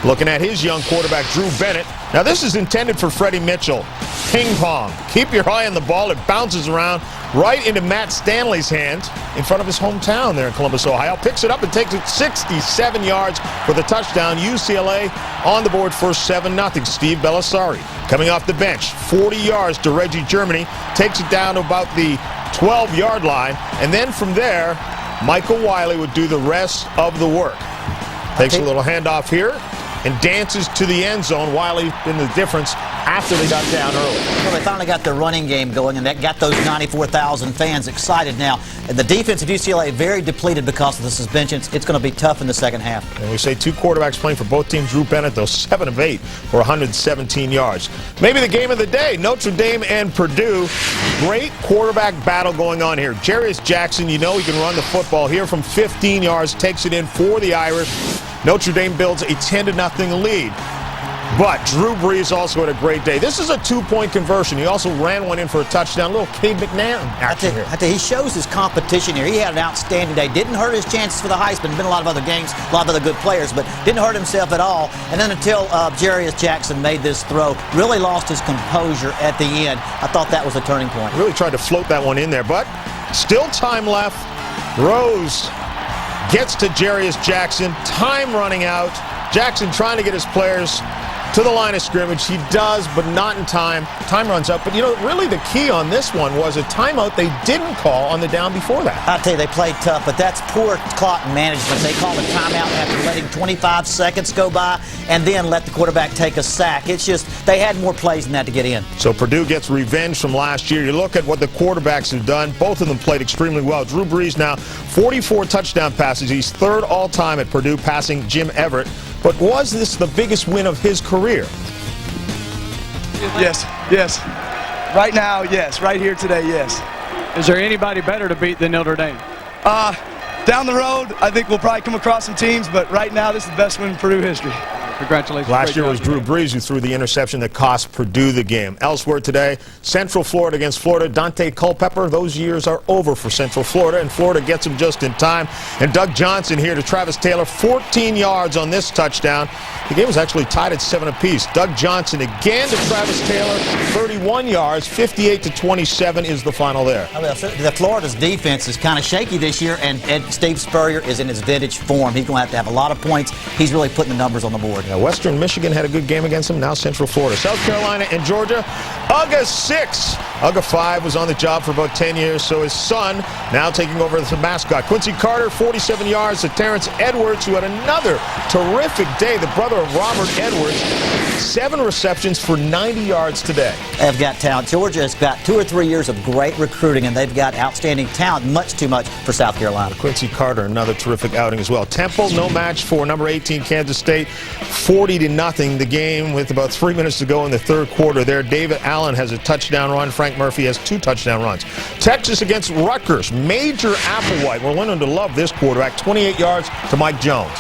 looking at his young quarterback, Drew Bennett. Now, this is intended for Freddie Mitchell. Ping pong. Keep your eye on the ball. It bounces around right into Matt Stanley's hand in front of his hometown there in Columbus, Ohio. Picks it up and takes it 67 yards for the touchdown. UCLA on the board for 7-0. Steve Belisari coming off the bench. 40 yards to Reggie Germany. Takes it down to about the 12-yard line. And then from there, Michael Wiley would do the rest of the work. Takes a little handoff here and dances to the end zone. Wiley in the difference after they got down early. Well, they finally got the running game going, and that got those 94,000 fans excited now. And the defense of UCLA very depleted because of the suspensions. It's going to be tough in the second half. And we say two quarterbacks playing for both teams. Drew Bennett, though, 7 of 8 for 117 yards. Maybe the game of the day, Notre Dame and Purdue. Great quarterback battle going on here. Jarius Jackson, you know he can run the football here from 15 yards, takes it in for the Irish. Notre Dame builds a 10-0 lead. But Drew Brees also had a great day. This is a 2-point conversion. He also ran one in for a touchdown. A little Cade McNabb action here. I tell you, he shows his competition here. He had an outstanding day. Didn't hurt his chances for the Heisman. Been a lot of other games, a lot of other good players, but didn't hurt himself at all. And then until Jarius Jackson made this throw, really lost his composure at the end. I thought that was a turning point. Really tried to float that one in there, but still time left. Rose gets to Jarius Jackson. Time running out. Jackson trying to get his players to the line of scrimmage. He does, but not in time. Time runs up. But, you know, really the key on this one was a timeout they didn't call on the down before that. I tell you, they played tough, but that's poor clock management. They called a timeout after letting 25 seconds go by and then let the quarterback take a sack. It's just they had more plays than that to get in. So Purdue gets revenge from last year. You look at what the quarterbacks have done. Both of them played extremely well. Drew Brees now 44 touchdown passes. He's third all-time at Purdue, passing Jim Everett. But was this the biggest win of his career? Yes. Right now, yes. Right here today, yes. Is there anybody better to beat than Notre Dame? Down the road, I think we'll probably come across some teams, but right now, this is the best win in Purdue history. Congratulations. Last year was Drew Brees who threw the interception that cost Purdue the game. Elsewhere today, Central Florida against Florida. Dante Culpepper, those years are over for Central Florida, and Florida gets him just in time. And Doug Johnson here to Travis Taylor, 14 yards on this touchdown. The game was actually tied at 7 apiece. Doug Johnson again to Travis Taylor, 31 yards, 58-27 is the final there. The Florida's defense is kind of shaky this year, and Steve Spurrier is in his vintage form. He's going to have a lot of points. He's really putting the numbers on the board. Now, Western Michigan had a good game against him. Now Central Florida. South Carolina and Georgia. UGA 6. UGA 5 was on the job for about 10 years, so his son now taking over as the mascot. Quincy Carter, 47 yards to Terrence Edwards, who had another terrific day. The brother of Robert Edwards, 7 receptions for 90 yards today. They've got talent. Georgia has got 2 or 3 years of great recruiting, and they've got outstanding talent, much too much for South Carolina. Quincy Carter, another terrific outing as well. Temple, no match for number 18 Kansas State, 40-0 the game with about 3 minutes to go in the third quarter there. David Allen has a touchdown run. Frank Murphy has 2 touchdown runs. Texas against Rutgers. Major Applewhite. We're learning to love this quarterback. 28 yards to Mike Jones.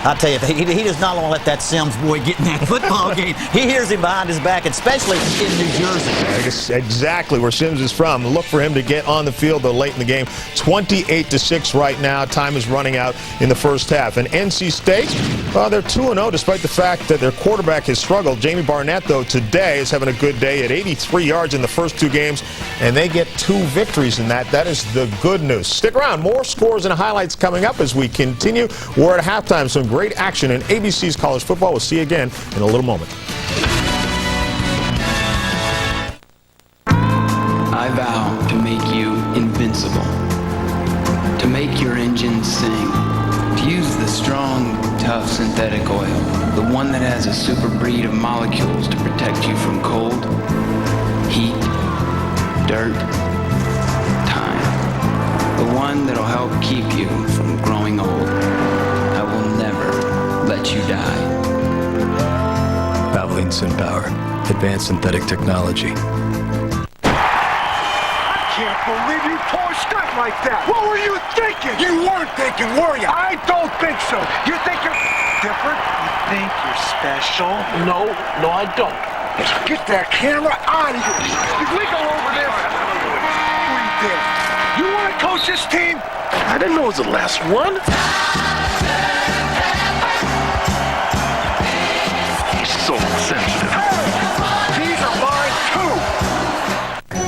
I'll tell you, he does not want to let that Sims boy get in that football game. He hears him behind his back, especially in New Jersey. I guess exactly where Sims is from. Look for him to get on the field, though, late in the game. 28-6 right now. Time is running out in the first half. And NC State, they're 2-0 despite the fact that their quarterback has struggled. Jamie Barnett, though, today is having a good day at 83 yards in the first 2 games, and they get 2 victories in that. That is the good news. Stick around. More scores and highlights coming up as we continue. We're at halftime. Some great action in ABC's college football. We'll see you again in a little moment. I vow to make you invincible, to make your engine sing, to use the strong, tough synthetic oil, the one that has a super breed of molecules to protect you from cold, heat, dirt, time, the one that'll help keep you from growing old. I will never let you die. Valvoline SynPower, advanced synthetic technology. believe you tore a skirt like that. What were you thinking? You weren't thinking, were you? I don't think so. You think you're different? You think you're special? No, I don't. Get that camera out of here. If we go over this, we did. You want to coach this team? I didn't know it was the last one. He's so sensitive. These are mine too.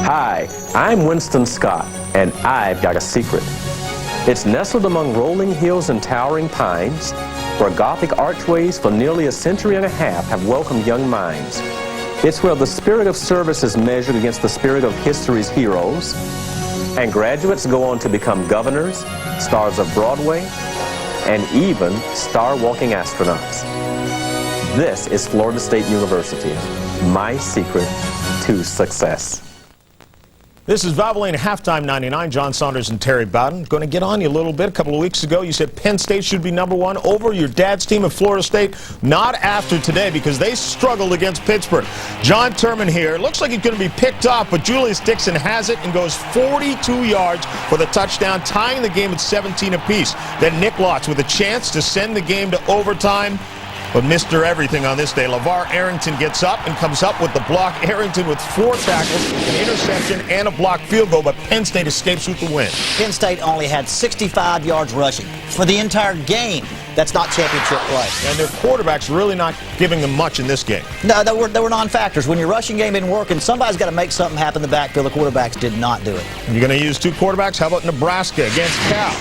Hi, I'm Winston Scott, and I've got a secret. It's nestled among rolling hills and towering pines, where Gothic archways for nearly a century and a half have welcomed young minds. It's where the spirit of service is measured against the spirit of history's heroes, and graduates go on to become governors, stars of Broadway, and even star-walking astronauts. This is Florida State University, my secret to success. This is Valvoline Halftime 99. John Saunders and Terry Bowden. Going to get on you a little bit. A couple of weeks ago, you said Penn State should be #1 over your dad's team of Florida State. Not after today, because they struggled against Pittsburgh. John Turman here. Looks like he's going to be picked off, but Julius Dixon has it and goes 42 yards for the touchdown, tying the game at 17 apiece. Then Nick Lotz with a chance to send the game to overtime. But Mr. Everything on this day, LeVar Arrington gets up and comes up with the block. Arrington with 4 tackles, an interception, and a blocked field goal, but Penn State escapes with the win. Penn State only had 65 yards rushing for the entire game. That's not championship play. And their quarterback's really not giving them much in this game. No, they were non-factors. When your rushing game isn't working, somebody's got to make something happen in the backfield. The quarterbacks did not do it. You're going to use 2 quarterbacks? How about Nebraska against Cal?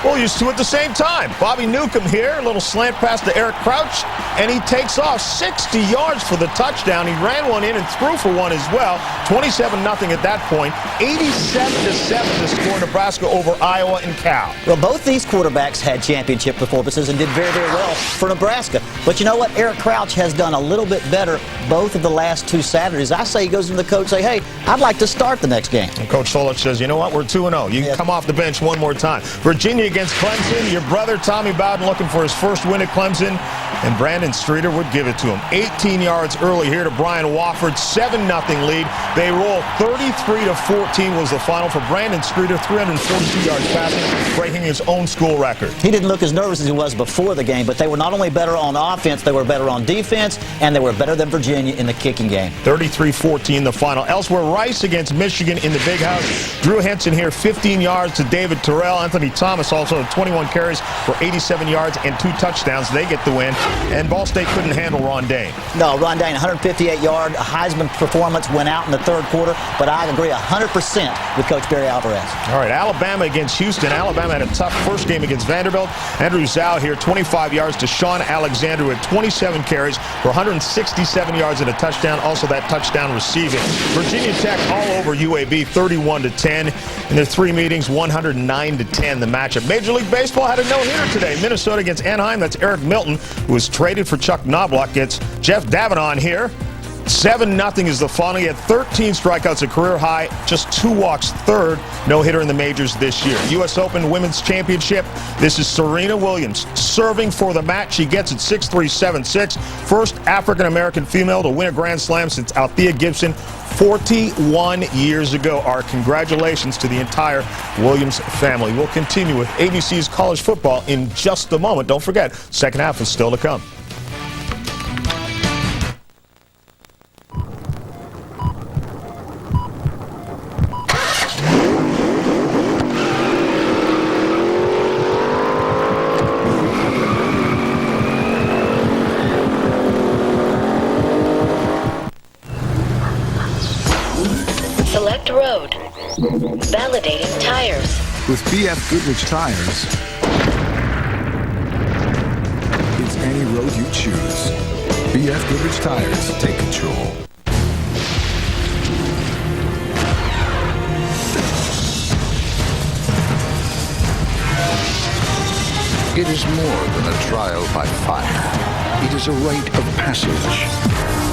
We'll use 2 at the same time. Bobby Newcomb here, a little slant pass to Eric Crouch, and he takes off 60 yards for the touchdown. He ran one in and threw for one as well. 27-0 at that point. 87-7 to score Nebraska over Iowa and Cal. Well, both these quarterbacks had championship performances and did very, very well for Nebraska. But you know what? Eric Crouch has done a little bit better both of the last 2 Saturdays. I say he goes to the coach and say, hey, I'd like to start the next game. And Coach Solich says, you know what? We're 2-0. You can come off the bench one more time. Virginia against Clemson. Your brother, Tommy Bowden, looking for his first win at Clemson. And Brandon Streeter would give it to him. 18 yards early here to Brian Wofford. 7-0 lead. They roll 33-14 was the final for Brandon Streeter. 342 yards passing, breaking his own school record. He didn't look as nervous as he was before the game, but they were not only better on offense, they were better on defense, and they were better than Virginia in the kicking game. 33-14 the final. Elsewhere, Rice against Michigan in the Big House. Drew Henson here, 15 yards to David Terrell. Anthony Thomas also 21 carries for 87 yards and 2 touchdowns. They get the win. And Ball State couldn't handle Ron Dane. No, Ron Dane, 158-yard Heisman performance, went out in the 3rd quarter, but I agree 100% with Coach Barry Alvarez. All right, Alabama against Houston. Alabama had a tough first game against Vanderbilt. Andrew Zhao here, 25 yards to Sean Alexander with 27 carries for 167 yards and a touchdown. Also that touchdown receiving. Virginia Tech all over UAB, 31-10. In their 3 meetings, 109-10 the matchup. Major League Baseball had a no-hitter today. Minnesota against Anaheim. That's Eric Milton, who was traded for Chuck Knobloch. Gets Jeff Davenant here. 7-0 is the final. He had 13 strikeouts, a career high, just 2 walks, 3rd no-hitter in the majors this year. U.S. Open Women's Championship. This is Serena Williams serving for the match. She gets it 6-3, 7-6. First African-American female to win a Grand Slam since Althea Gibson 41 years ago. Our congratulations to the entire Williams family. We'll continue with ABC's college football in just a moment. Don't forget, second half is still to come. Select road. Validating tires. With BF Goodrich tires, it's any road you choose. BF Goodrich tires, take control. It is more than a trial by fire. It is a rite of passage.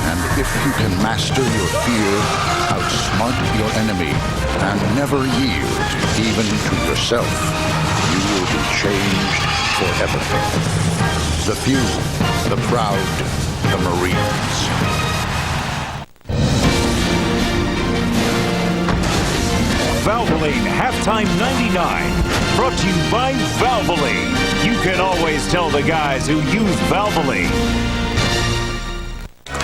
And if you can master your fear, outsmart your enemy, and never yield even to yourself, you will be changed forever. The few, the proud, the Marines. Valvoline Halftime 99. Brought to you by Valvoline. You can always tell the guys who use Valvoline.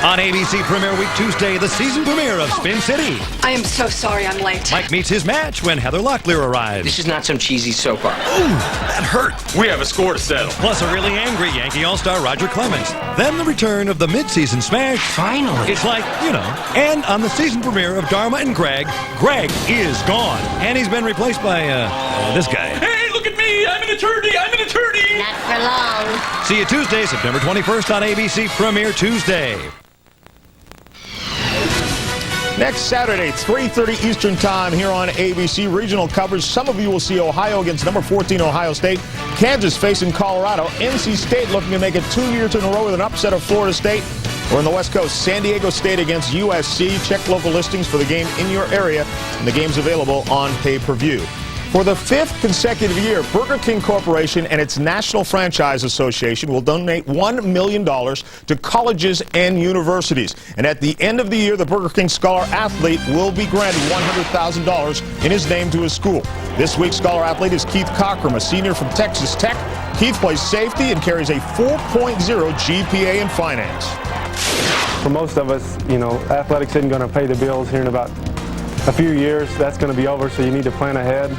On ABC Premiere Week Tuesday, the season premiere of Spin City. I am so sorry I'm late. Mike meets his match when Heather Locklear arrives. This is not some cheesy soap opera. Ooh, that hurt. We have a score to settle. Plus a really angry Yankee All-Star Roger Clemens. Then the return of the mid-season smash. Finally. It's like, you know. And on the season premiere of Dharma and Greg, Greg is gone. And he's been replaced by, this guy. Hey, look at me! I'm an attorney! I'm an attorney! Not for long. See you Tuesday, September 21st on ABC Premiere Tuesday. Next Saturday, 3:30 Eastern Time here on ABC. Regional coverage. Some of you will see Ohio against number 14 Ohio State. Kansas facing Colorado. NC State looking to make it 2 years in a row with an upset of Florida State. Or on the West Coast, San Diego State against USC. Check local listings for the game in your area. And the game's available on pay-per-view. For the 5th consecutive year, Burger King Corporation and its National Franchise Association will donate $1 million to colleges and universities. And at the end of the year, the Burger King Scholar Athlete will be granted $100,000 in his name to his school. This week's Scholar Athlete is Keith Cockrum, a senior from Texas Tech. Keith plays safety and carries a 4.0 GPA in finance. For most of us, you know, athletics isn't going to pay the bills here in about a few years. That's going to be over, so you need to plan ahead.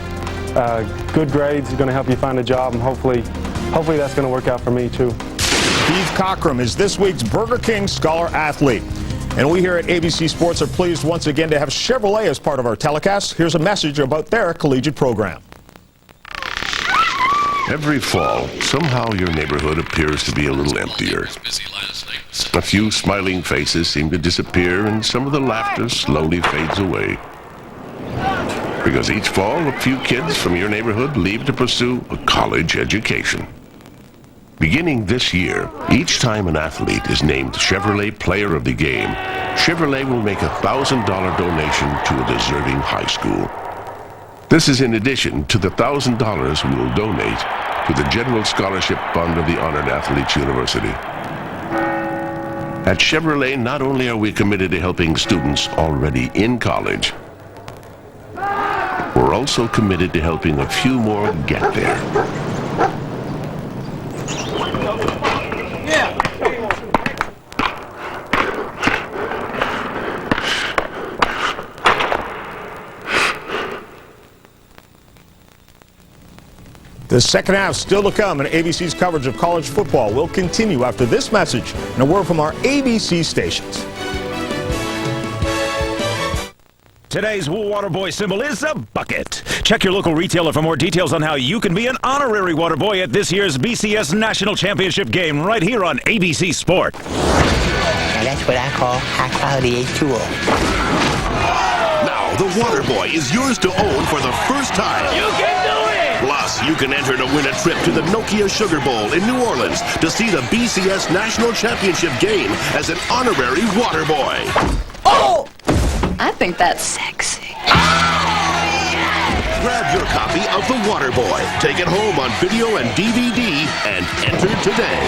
Good grades are going to help you find a job, and hopefully that's going to work out for me too. Keith Cockrum is this week's Burger King Scholar Athlete. And we here at ABC Sports are pleased once again to have Chevrolet as part of our telecast. Here's a message about their collegiate program. Every fall, somehow your neighborhood appears to be a little emptier. A few smiling faces seem to disappear, and some of the laughter slowly fades away. Because each fall, a few kids from your neighborhood leave to pursue a college education. Beginning this year, each time an athlete is named Chevrolet Player of the Game, Chevrolet will make a $1,000 donation to a deserving high school. This is in addition to the $1,000 we will donate to the General Scholarship Fund of the Honored Athletes University. At Chevrolet, not only are we committed to helping students already in college, we're also committed to helping a few more get there. The second half still to come, and ABC's coverage of college football will continue after this message and a word from our ABC stations. Today's Wool Water Boy symbol is a bucket. Check your local retailer for more details on how you can be an honorary Water Boy at this year's BCS National Championship game right here on ABC Sport. Now that's what I call high-quality H2O. Now, the Water Boy is yours to own for the first time. You can do it! Plus, you can enter to win a trip to the Nokia Sugar Bowl in New Orleans to see the BCS National Championship game as an honorary Water Boy. Oh! I think that's sexy. Grab your copy of The Water Boy. Take it home on video and DVD and enter today.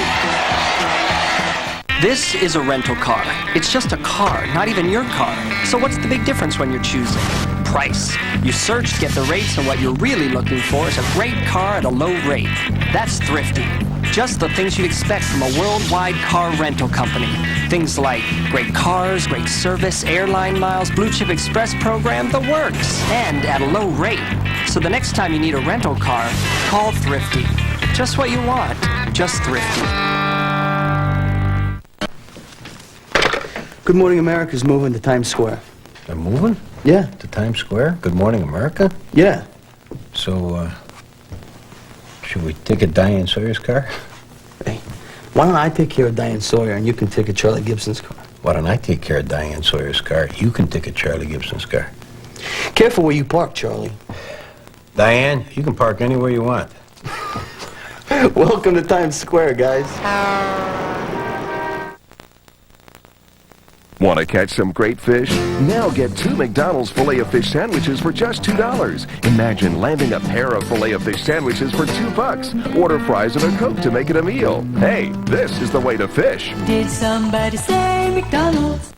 This is a rental car. It's just a car, not even your car. So what's the big difference when you're choosing? Price. You search to get the rates, and what you're really looking for is a great car at a low rate. That's thrifty. Just the things you'd expect from a worldwide car rental company. Things like great cars, great service, airline miles, Blue Chip Express program, the works. And at a low rate. So the next time you need a rental car, call Thrifty. Just what you want. Just Thrifty. Good Morning America's moving to Times Square. They're moving? Yeah. To Times Square? Good Morning America? Yeah. So, should we ticket Diane Sawyer's car? Hey, why don't I take care of Diane Sawyer and you can ticket Charlie Gibson's car? Why don't I take care of Diane Sawyer's car? You can ticket Charlie Gibson's car. Careful where you park, Charlie. Diane, you can park anywhere you want. Welcome to Times Square, guys. Want to catch some great fish? Now get 2 McDonald's Filet-O-Fish sandwiches for just $2. Imagine landing a pair of Filet-O-Fish sandwiches for $2. Order fries and a Coke to make it a meal. Hey, this is the way to fish. Did somebody say McDonald's?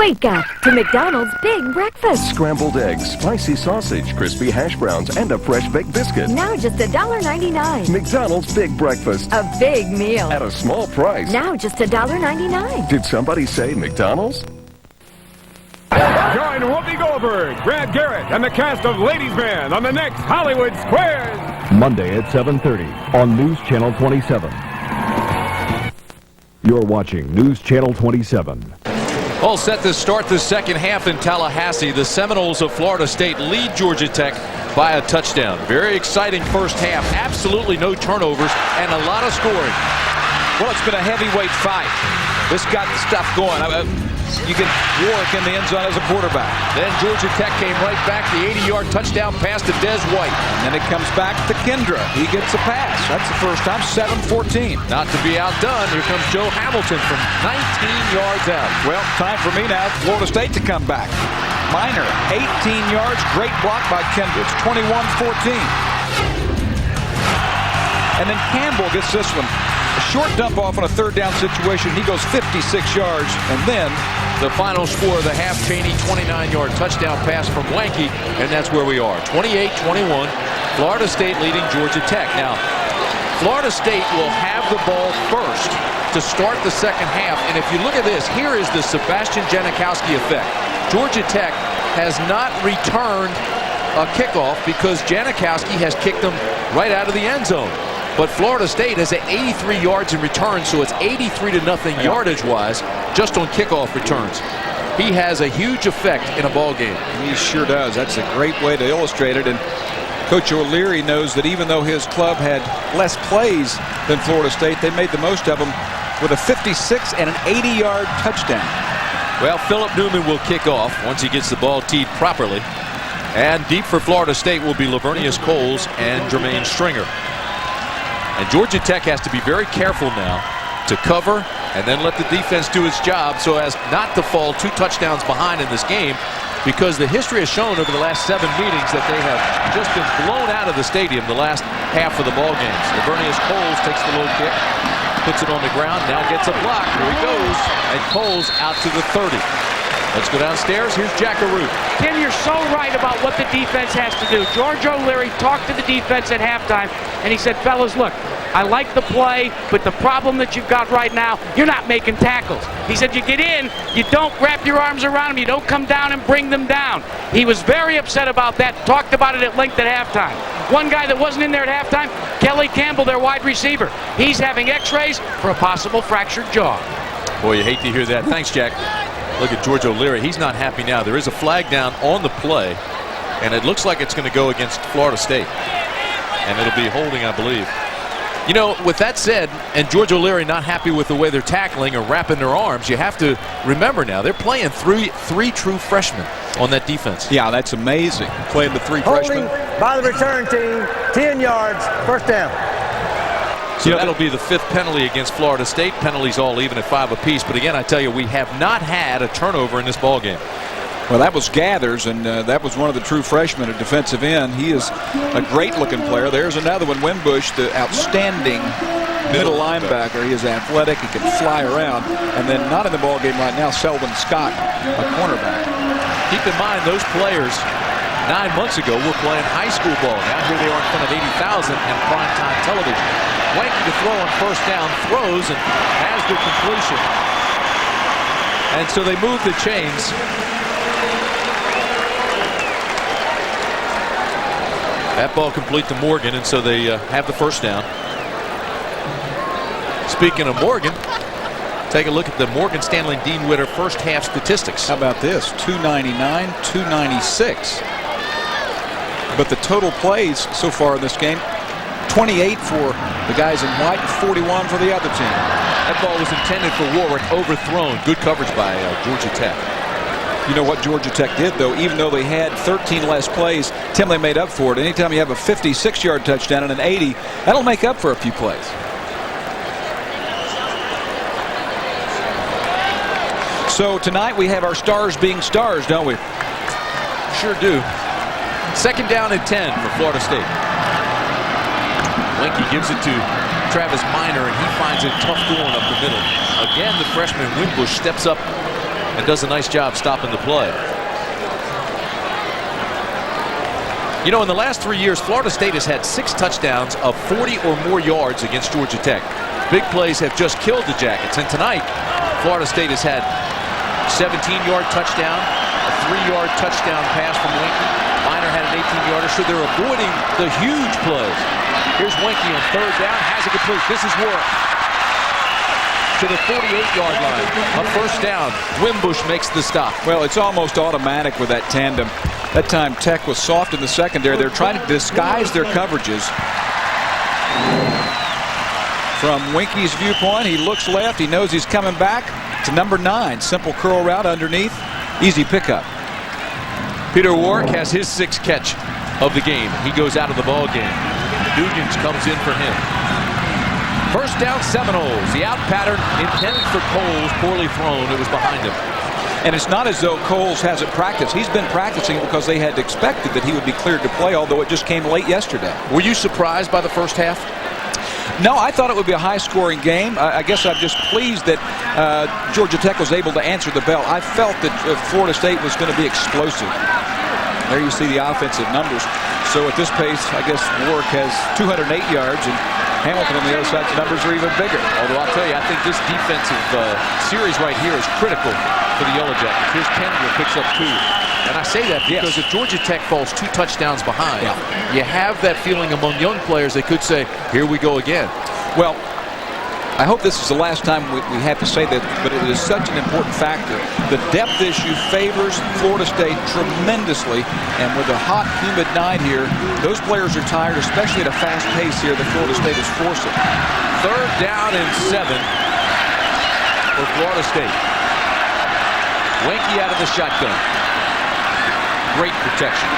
Wake up to McDonald's Big Breakfast. Scrambled eggs, spicy sausage, crispy hash browns, and a fresh baked biscuit. Now just $1.99. McDonald's Big Breakfast. A big meal. At a small price. Now just $1.99. Did somebody say McDonald's? Join Whoopi Goldberg, Brad Garrett, and the cast of Ladies Man on the next Hollywood Squares. Monday at 7:30 on News Channel 27. You're watching News Channel 27. All set to start the second half in Tallahassee. The Seminoles of Florida State lead Georgia Tech by a touchdown. Very exciting first half. Absolutely no turnovers and a lot of scoring. Well, it's been a heavyweight fight. This got the stuff going. You can work in the end zone as a quarterback. Then Georgia Tech came right back. The 80-yard touchdown pass to Des White. And then it comes back to Kendra. He gets a pass. That's the first time. 7-14. Not to be outdone, here comes Joe Hamilton from 19 yards out. Well, time for me now, Florida State to come back. Minor, 18 yards. Great block by Kendra. It's 21-14. And then Campbell gets this one. A short dump off on a third down situation. He goes 56 yards. And then the final score of the half, Cheney 29-yard touchdown pass from Wanky. And that's where we are. 28-21. Florida State leading Georgia Tech. Now, Florida State will have the ball first to start the second half. And if you look at this, here is the Sebastian Janikowski effect. Georgia Tech has not returned a kickoff because Janikowski has kicked them right out of the end zone. But Florida State has 83 yards in return, so it's 83-0 yardage-wise just on kickoff returns. He has a huge effect in a ball game. He sure does. That's a great way to illustrate it. And Coach O'Leary knows that even though his club had less plays than Florida State, they made the most of them with a 56 and an 80-yard touchdown. Well, Philip Newman will kick off once he gets the ball teed properly. And deep for Florida State will be Lavernius Coles and Jermaine Stringer. And Georgia Tech has to be very careful now to cover and then let the defense do its job so as not to fall 2 touchdowns behind in this game, because the history has shown over the last 7 meetings that they have just been blown out of the stadium the last half of the ball games. Lavernius Coles takes the low kick, puts it on the ground, now gets a block. Here he goes, and Coles out to the 30. Let's go downstairs. Here's Jackaroo. Tim, you're so right about what the defense has to do. George O'Leary talked to the defense at halftime, and he said, fellas, look, I like the play, but the problem that you've got right now, you're not making tackles. He said you get in, you don't wrap your arms around them, you don't come down and bring them down. He was very upset about that, talked about it at length at halftime. One guy that wasn't in there at halftime, Kelly Campbell, their wide receiver. He's having x-rays for a possible fractured jaw. Boy, you hate to hear that. Thanks, Jack. Look at George O'Leary. He's not happy now. There is a flag down on the play, and it looks like it's going to go against Florida State. And it'll be holding, I believe. You know, with that said, and George O'Leary not happy with the way they're tackling or wrapping their arms, you have to remember now, they're playing three true freshmen on that defense. Yeah, that's amazing. Playing the 3 freshmen. By the return team, 10 yards, first down. So that'll be the 5th penalty against Florida State. Penalties all even at 5 apiece. But again, I tell you, we have not had a turnover in this ball game. Well, that was Gathers, and that was one of the true freshmen at defensive end. He is a great-looking player. There's another one, Wimbush, the outstanding middle linebacker. He is athletic. He can fly around. And then not in the ball game right now, Selwyn Scott, a cornerback. Keep in mind, those players 9 months ago were playing high school ball. Now here they are in front of 80,000 and primetime television. Wanky to throw on first down, throws and has the completion. And so they move the chains. That ball complete to Morgan, and so they have the first down. Speaking of Morgan, take a look at the Morgan Stanley Dean Witter first half statistics. How about this? 299, 296. But the total plays so far in this game, 28 for the guys in white and 41 for the other team. That ball was intended for Warwick, overthrown. Good coverage by Georgia Tech. You know what Georgia Tech did, though? Even though they had 13 less plays, Tim, they made up for it. Anytime you have a 56-yard touchdown and an 80, that'll make up for a few plays. So tonight we have our stars being stars, don't we? Sure do. Second down and 10 for Florida State. Wanky gives it to Travis Minor, and he finds it tough going up the middle. Again, the freshman Wimbush steps up and does a nice job stopping the play. You know, in the last 3 years, Florida State has had 6 touchdowns of 40 or more yards against Georgia Tech. Big plays have just killed the Jackets, and tonight, Florida State has had 17-yard touchdown, a 3-yard touchdown pass from Winky. Miner had an 18-yarder, so they're avoiding the huge plays. Here's Winky on 3rd down, has it complete. This is Warwick to the 48-yard line. A 1st down. Wimbush makes the stop. Well, it's almost automatic with that tandem. That time Tech was soft in the secondary. They're trying to disguise their coverages. From Winky's viewpoint, he looks left. He knows he's coming back to number 9. Simple curl route underneath. Easy pickup. Peter Warwick has his 6th catch of the game. He goes out of the ball game. Dugans comes in for him. 1st down, Seminoles. The out pattern intended for Coles, poorly thrown. It was behind him. And it's not as though Coles hasn't practiced. He's been practicing because they had expected that he would be cleared to play, although it just came late yesterday. Were you surprised by the first half? No, I thought it would be a high-scoring game. I guess I'm just pleased that Georgia Tech was able to answer the bell. I felt that Florida State was going to be explosive. There you see the offensive numbers. So at this pace, I guess Warwick has 208 yards, and Hamilton on the other side's numbers are even bigger. Although I'll tell you, I think this defensive series right here is critical for the Yellow Jackets. Here's Kendra, picks up 2. And I say that because if Georgia Tech falls 2 touchdowns behind, you have that feeling among young players they could say, here we go again. Well, I hope this is the last time we have to say that, but it is such an important factor. The depth issue favors Florida State tremendously, and with a hot, humid night here, those players are tired, especially at a fast pace here that Florida State is forcing. 3rd down and 7 for Florida State. Winky out of the shotgun. Great protection.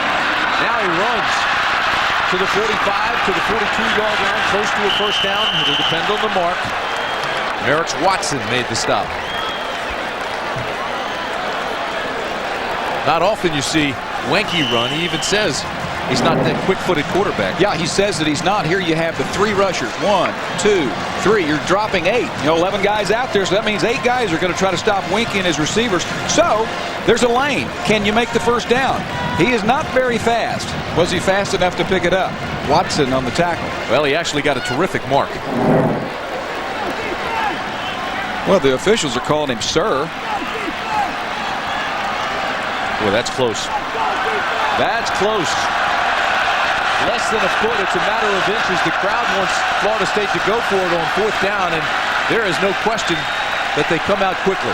Now he runs to the 45, to the 42-yard line, close to a 1st down. It'll depend on the mark. Merrick Watson made the stop. Not often you see Winky run. He even says he's not that quick-footed quarterback. Yeah, he says that he's not. Here you have the 3 rushers. 1, 2, 3. You're dropping 8. You know, 11 guys out there, so that means 8 guys are going to try to stop Winky and his receivers. So there's a lane. Can you make the 1st down? He is not very fast. Was he fast enough to pick it up? Watson on the tackle. Well, he actually got a terrific mark. Well, the officials are calling him sir. Well, that's close. That's close. Less than a foot. It's a matter of inches. The crowd wants Florida State to go for it on 4th down, and there is no question that they come out quickly.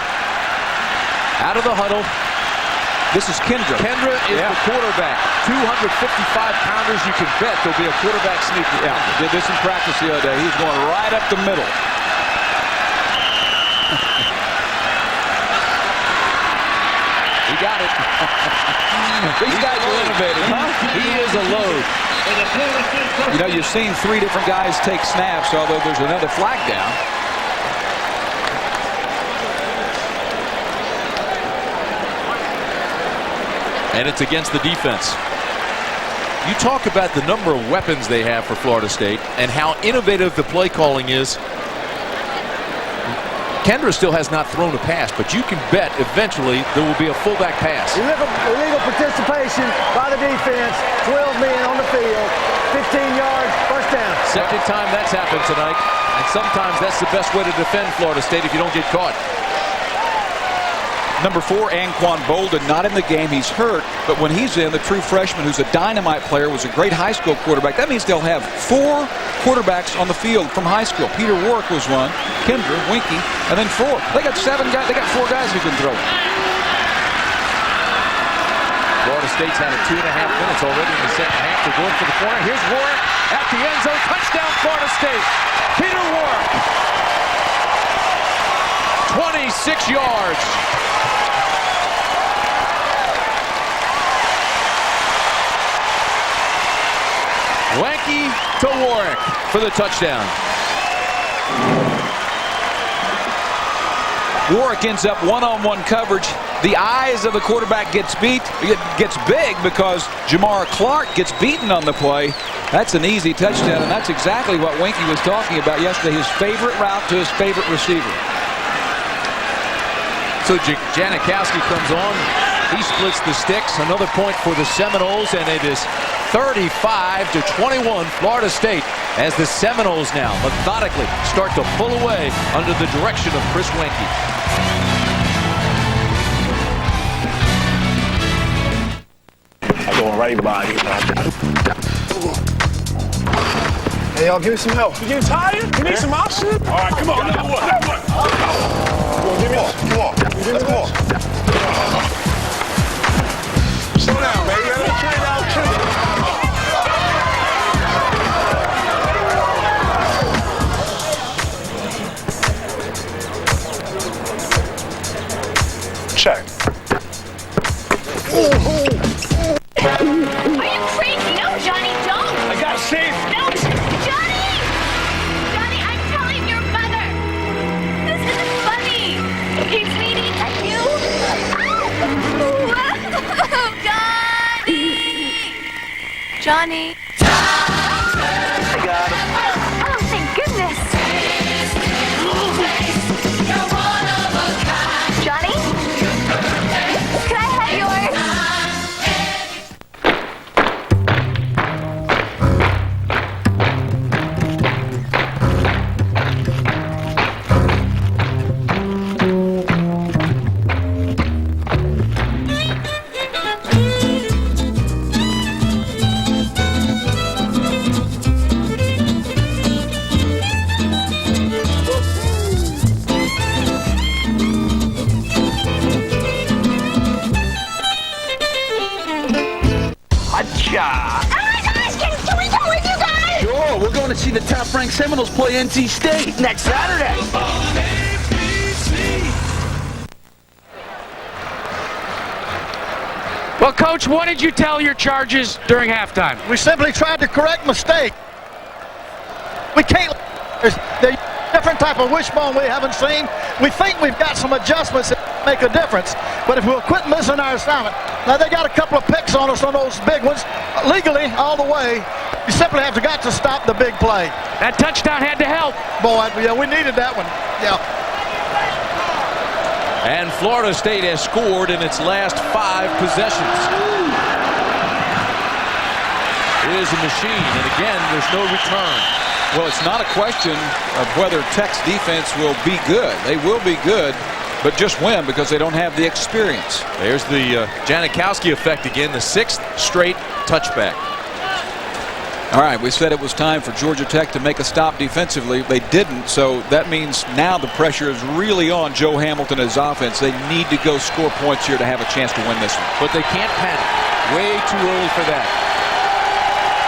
Out of the huddle. This is Kendra. Kendra is the quarterback. 255-pounders. You can bet there'll be a quarterback sneaker. Yeah, did this in practice the other day. He's going right up the middle. He got it. These guys are innovative, huh? He is a load. You know, you've seen 3 different guys take snaps, although there's another flag down. And it's against the defense. You talk about the number of weapons they have for Florida State and how innovative the play calling is. Kendra still has not thrown a pass, but you can bet eventually there will be a fullback pass. Illegal participation by the defense. 12 men on the field. 15 yards, 1st down. 2nd time that's happened tonight, and sometimes that's the best way to defend Florida State if you don't get caught. Number 4, Anquan Bolden, not in the game. He's hurt, but when he's in, the true freshman who's a dynamite player, was a great high school quarterback. That means they'll have 4 quarterbacks on the field from high school. Peter Warwick was one, Kendra, Winky, and then 4. They got 7 guys. They got 4 guys who can throw. Florida State's had it 2.5 minutes already in the 2nd half. They're going for the corner. Here's Warwick at the end zone. Touchdown, Florida State. Peter Warwick. 26 yards. Wanky to Warwick for the touchdown. Warwick ends up one-on-one coverage. The eyes of the quarterback gets big because Jamar Clark gets beaten on the play. That's an easy touchdown, and that's exactly what Winky was talking about yesterday, his favorite route to his favorite receiver. So Janikowski comes on. He splits the sticks. Another point for the Seminoles, and it is 35-21 Florida State as the Seminoles now methodically start to pull away under the direction of Chris Wenke. I'm going right by you. Hey, y'all, give me some help. You getting tired? You need some option? All right, come on. Now what? Give me come on. Let's go. Slow down, baby. Let me train out too. Check. Are you crazy? No, Johnny, don't. I got safe. No, Johnny! Johnny, I'm telling your mother. This isn't funny. Hey, sweetie, is that you? Oh, Johnny! Johnny! I got him. Oh, thank goodness. Johnny? Could I have yours? See the top-ranked Seminoles play NC State next Saturday. Well, Coach, what did you tell your Chargers during halftime? We simply tried to correct mistake. We can't. There's a different type of wishbone we haven't seen. We think we've got some adjustments that make a difference, but if we'll quit missing our assignment. Now, they got a couple of picks on us on those big ones, legally, all the way. You simply have got to stop the big play. That touchdown had to help. Boy, yeah, we needed that one. Yeah. And Florida State has scored in its last 5 possessions. It is a machine, and again, there's no return. Well, it's not a question of whether Tech's defense will be good. They will be good, but just win because they don't have the experience. There's the Janikowski effect again, the 6th straight touchback. All right, we said it was time for Georgia Tech to make a stop defensively. They didn't, so that means now the pressure is really on Joe Hamilton and his offense. They need to go score points here to have a chance to win this one. But they can't panic. Way too early for that.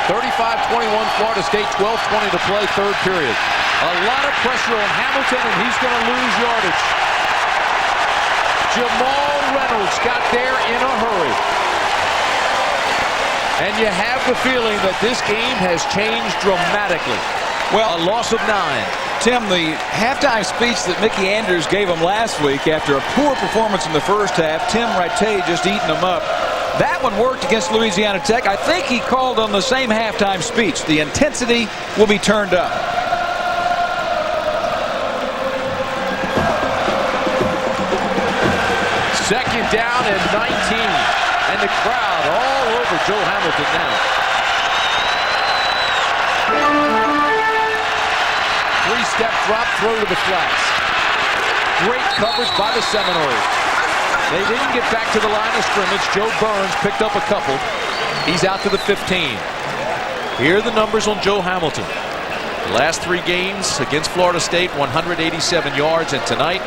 35-21 Florida State, 12:20 to play, 3rd period. A lot of pressure on Hamilton, and he's going to lose yardage. Jamal Reynolds got there in a hurry. And you have the feeling that this game has changed dramatically. Well, a loss of 9. Tim, the halftime speech that Mickey Andrews gave him last week after a poor performance in the first half, Tim Rattay just eating them up. That one worked against Louisiana Tech. I think he called on the same halftime speech. The intensity will be turned up. Second down and 19. And the crowd all over Joe Hamilton now. 3-step drop throw to the flats. Great coverage by the Seminoles. They didn't get back to the line of scrimmage. Joe Burns picked up a couple. He's out to the 15. Here are the numbers on Joe Hamilton. The last 3 games against Florida State, 187 yards, and tonight,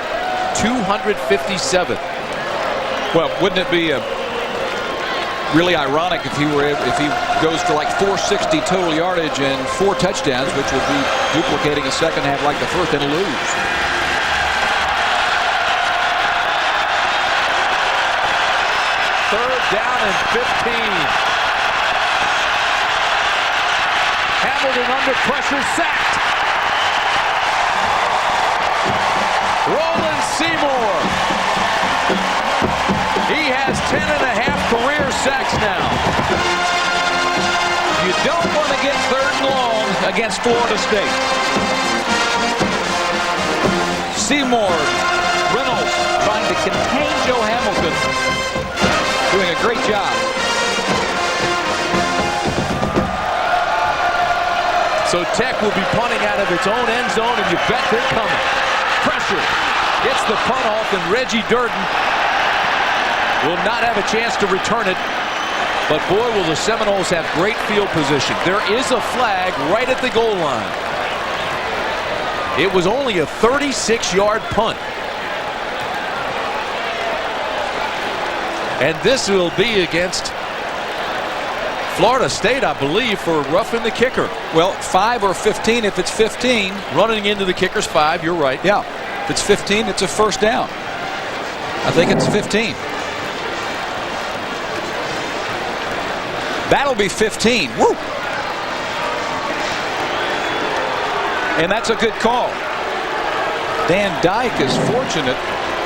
257. Well, wouldn't it be really ironic if he goes for like 460 total yardage and 4 touchdowns, which would be duplicating a second half like the first and lose. Third down and 15. Hamilton under pressure, sacked. Roland Seymour. He has 10.5 career sacks now. You don't want to get 3rd and long against Florida State. Seymour, Reynolds trying to contain Joe Hamilton. Doing a great job. So Tech will be punting out of its own end zone, and you bet they're coming. Pressure. Gets the punt off, and Reggie Durden will not have a chance to return it. But boy, will the Seminoles have great field position. There is a flag right at the goal line. It was only a 36-yard punt. And this will be against Florida State, I believe, for roughing the kicker. Well, 5 or 15 if it's 15. Running into the kicker's 5, you're right. Yeah, if it's 15, it's a first down. I think it's 15. That'll be 15. Woo! And that's a good call. Dan Dyke is fortunate.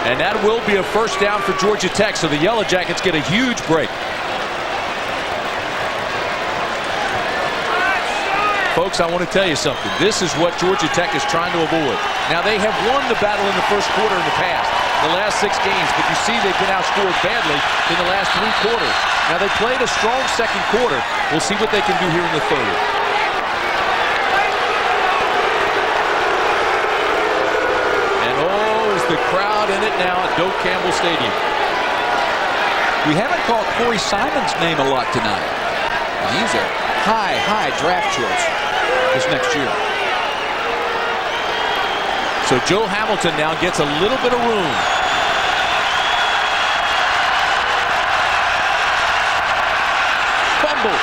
And that will be a first down for Georgia Tech, so the Yellow Jackets get a huge break. Folks, I want to tell you something. This is what Georgia Tech is trying to avoid. Now, they have won the battle in the first quarter in the past, the last 6 games, but you see they've been outscored badly in the last 3 quarters. Now, they played a strong second quarter. We'll see what they can do here in the third. And oh, is the crowd in it now at Doak Campbell Stadium. We haven't called Corey Simon's name a lot tonight. He's a high draft choice this next year. So Joe Hamilton now gets a little bit of room. Fumble.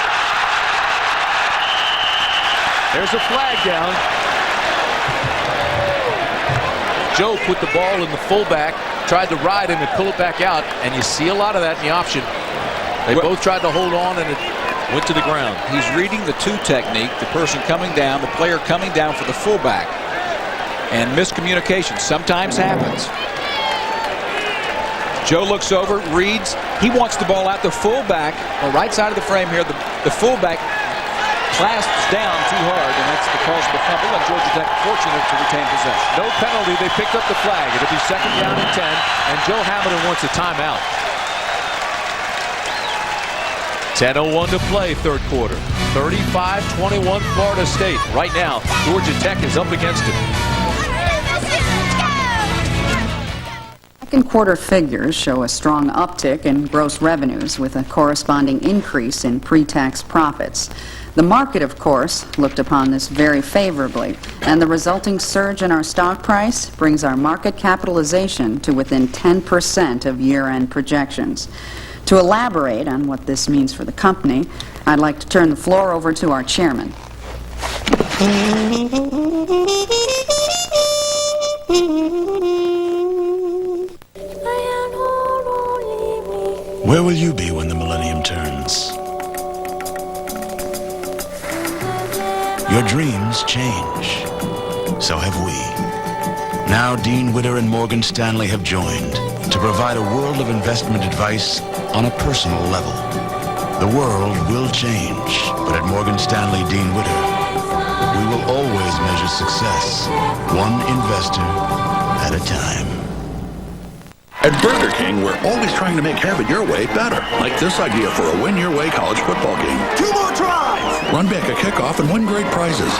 There's a flag down. Joe put the ball in the fullback, tried to ride him and pull it back out, and you see a lot of that in the option. They both tried to hold on, and it went to the ground. He's reading the 2 technique, the person coming down, the player coming down for the fullback. And miscommunication sometimes happens. Joe looks over, reads. He wants the ball out the fullback, or right side of the frame here. The fullback clasps down too hard, and that's the cause of the fumble, and Georgia Tech fortunate to retain possession. No penalty. They picked up the flag. It'll be second down and 10, and Joe Hamilton wants a timeout. 10:01 to play, third quarter. 35-21 Florida State. Right now, Georgia Tech is up against it. Second quarter figures show a strong uptick in gross revenues with a corresponding increase in pre-tax profits. The market, of course, looked upon this very favorably, and the resulting surge in our stock price brings our market capitalization to within 10% of year-end projections. To elaborate on what this means for the company, I'd like to turn the floor over to our chairman. Where will you be when the millennium turns? Your dreams change. So have we. Now Dean Witter and Morgan Stanley have joined to provide a world of investment advice on a personal level. The world will change, but at Morgan Stanley Dean Witter, we will always measure success, one investor at a time. At Burger King, we're always trying to make have it your way better. Like this idea for a win your way college football game. 2 more tries! Run back a kickoff and win great prizes.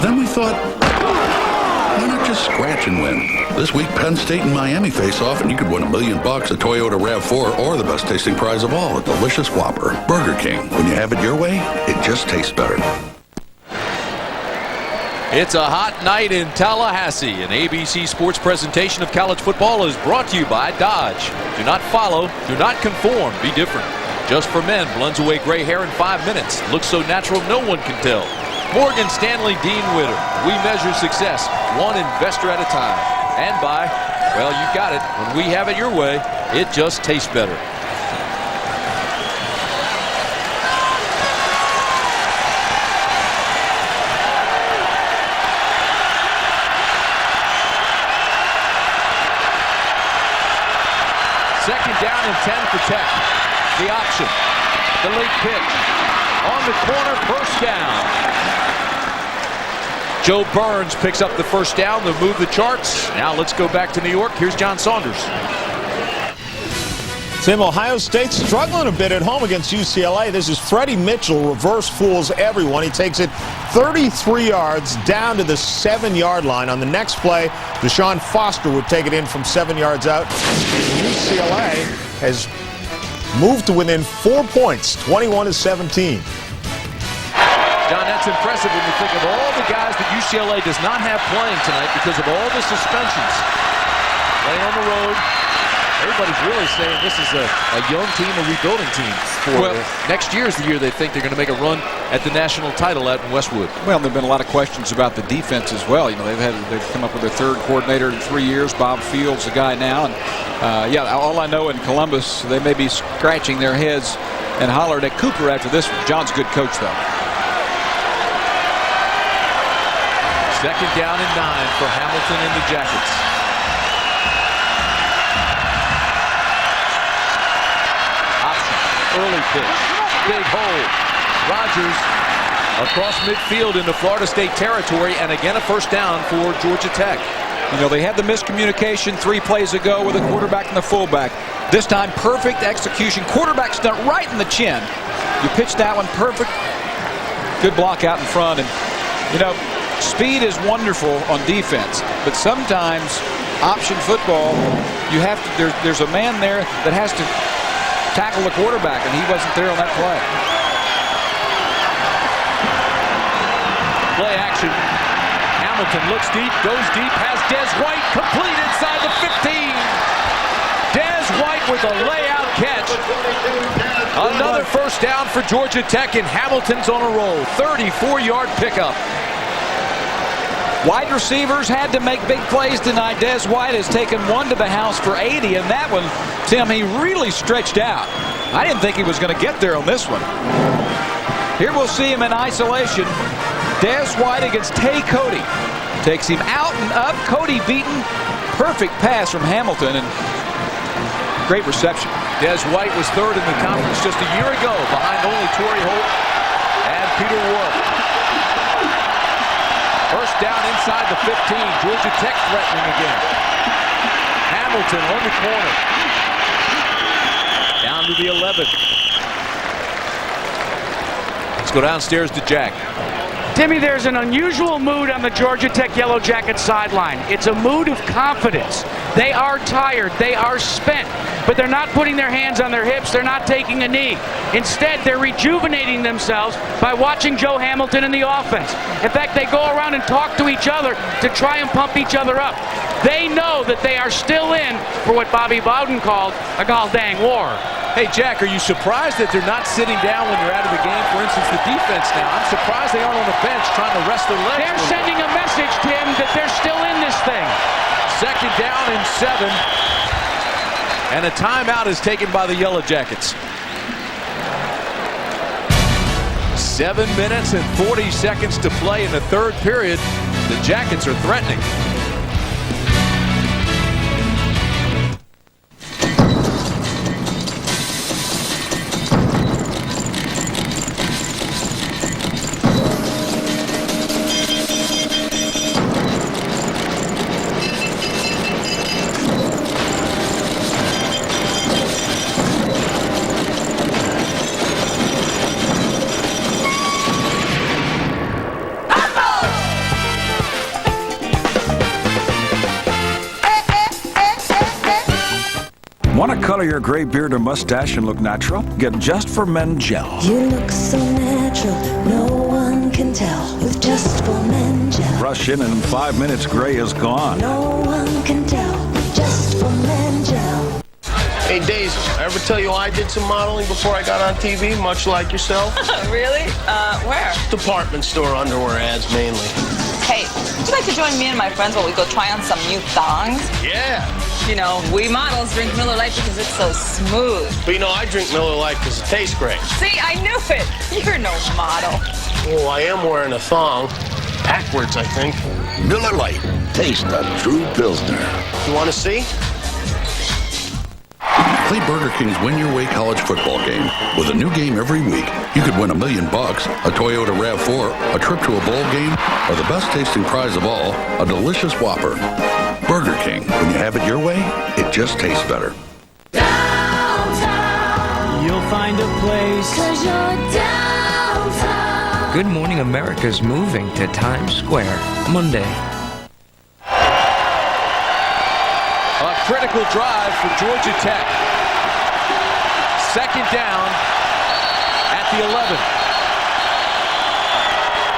Then we thought, why not just scratch and win? This week, Penn State and Miami face off, and you could win $1 million, a Toyota RAV4, or the best tasting prize of all, a delicious Whopper. Burger King. When you have it your way, it just tastes better. It's a hot night in Tallahassee. An ABC Sports presentation of college football is brought to you by Dodge. Do not follow, do not conform, be different. Just for Men blends away gray hair in 5 minutes. Looks so natural no one can tell. Morgan Stanley Dean Witter. We measure success one investor at a time. And by, well, you got it. When we have it your way, it just tastes better. Second down and 10 for Tech. The option. The late pitch. On the corner, first down. Joe Burns picks up the first down. They'll move the charts. Now let's go back to New York. Here's John Saunders. Tim, Ohio State struggling a bit at home against UCLA. This is Freddie Mitchell, reverse fools everyone. He takes it 33 yards down to the 7-yard line. On the next play, Deshaun Foster would take it in from 7 yards out. UCLA has moved to within 4 points, 21-17. John, that's impressive when you think of all the guys that UCLA does not have playing tonight because of all the suspensions. Playing on the road. Everybody's really saying this is a young team, a rebuilding team. For next year is the year they think they're going to make a run at the national title out in Westwood. Well, there have been a lot of questions about the defense as well. You know, they've come up with their third coordinator in 3 years. Bob Fields, the guy now, and yeah, all I know in Columbus, they may be scratching their heads and hollering at Cooper after this one. John's a good coach, though. Second down and 9 for Hamilton and the Jackets. Early pitch, big hole. Rodgers across midfield into Florida State territory, and again a first down for Georgia Tech. You know, they had the miscommunication 3 plays ago with the quarterback and the fullback. This time, perfect execution. Quarterback stuck right in the chin. You pitch that one perfect. Good block out in front. And, you know, speed is wonderful on defense, but sometimes option football, you have to, there's a man there that has to tackle the quarterback, and he wasn't there on that play. Play action. Hamilton looks deep, goes deep, has Des White complete inside the 15. Des White with a layout catch. Another first down for Georgia Tech, and Hamilton's on a roll. 34-yard pickup. Wide receivers had to make big plays tonight. Des White has taken one to the house for 80, and that one, Tim, he really stretched out. I didn't think he was going to get there on this one. Here we'll see him in isolation. Des White against Tay Cody. Takes him out and up. Cody beaten. Perfect pass from Hamilton, and great reception. Des White was third in the conference just a year ago, behind only Torrey Holt and Peter Wolf. First down inside the 15. Georgia Tech threatening again. Hamilton on the corner. Down to the 11. Let's go downstairs to Jack. Timmy, there's an unusual mood on the Georgia Tech Yellow Jackets sideline. It's a mood of confidence. They are tired. They are spent. But they're not putting their hands on their hips. They're not taking a knee. Instead, they're rejuvenating themselves by watching Joe Hamilton in the offense. In fact, they go around and talk to each other to try and pump each other up. They know that they are still in for what Bobby Bowden called a gall-dang war. Hey, Jack, are you surprised that they're not sitting down when they're out of the game? For instance, the defense now. I'm surprised they aren't on the bench trying to rest their legs. They're sending a message, Tim, that they're still in this thing. Second down and 7. And a timeout is taken by the Yellow Jackets. 7 minutes and 40 seconds to play in the third period. The Jackets are threatening. Want to color your gray beard or mustache and look natural? Get Just for Men Gel. You look so natural, no one can tell with Just for Men Gel. Brush in and in 5 minutes, gray is gone. No one can tell with Just for Men Gel. Hey, Daisy, I ever tell you I did some modeling before I got on TV, much like yourself? Really? Where? Department store underwear ads, mainly. Hey, would you like to join me and my friends while we go try on some new thongs? Yeah. You know, we models drink Miller Lite because it's so smooth. But you know, I drink Miller Lite because it tastes great. See, I knew it. You're no model. Well, I am wearing a thong. Backwards, I think. Miller Lite. Taste the true Pilsner. You want to see? Play Burger King's Win Your Way college football game. With a new game every week, you could win $1 million, a Toyota RAV4, a trip to a bowl game, or the best tasting prize of all, a delicious Whopper. Burger King, when you have it your way, it just tastes better. You'll find a place. 'Cause you're downtown. Good Morning America's moving to Times Square Monday. A critical drive for Georgia Tech. Second down at the 11.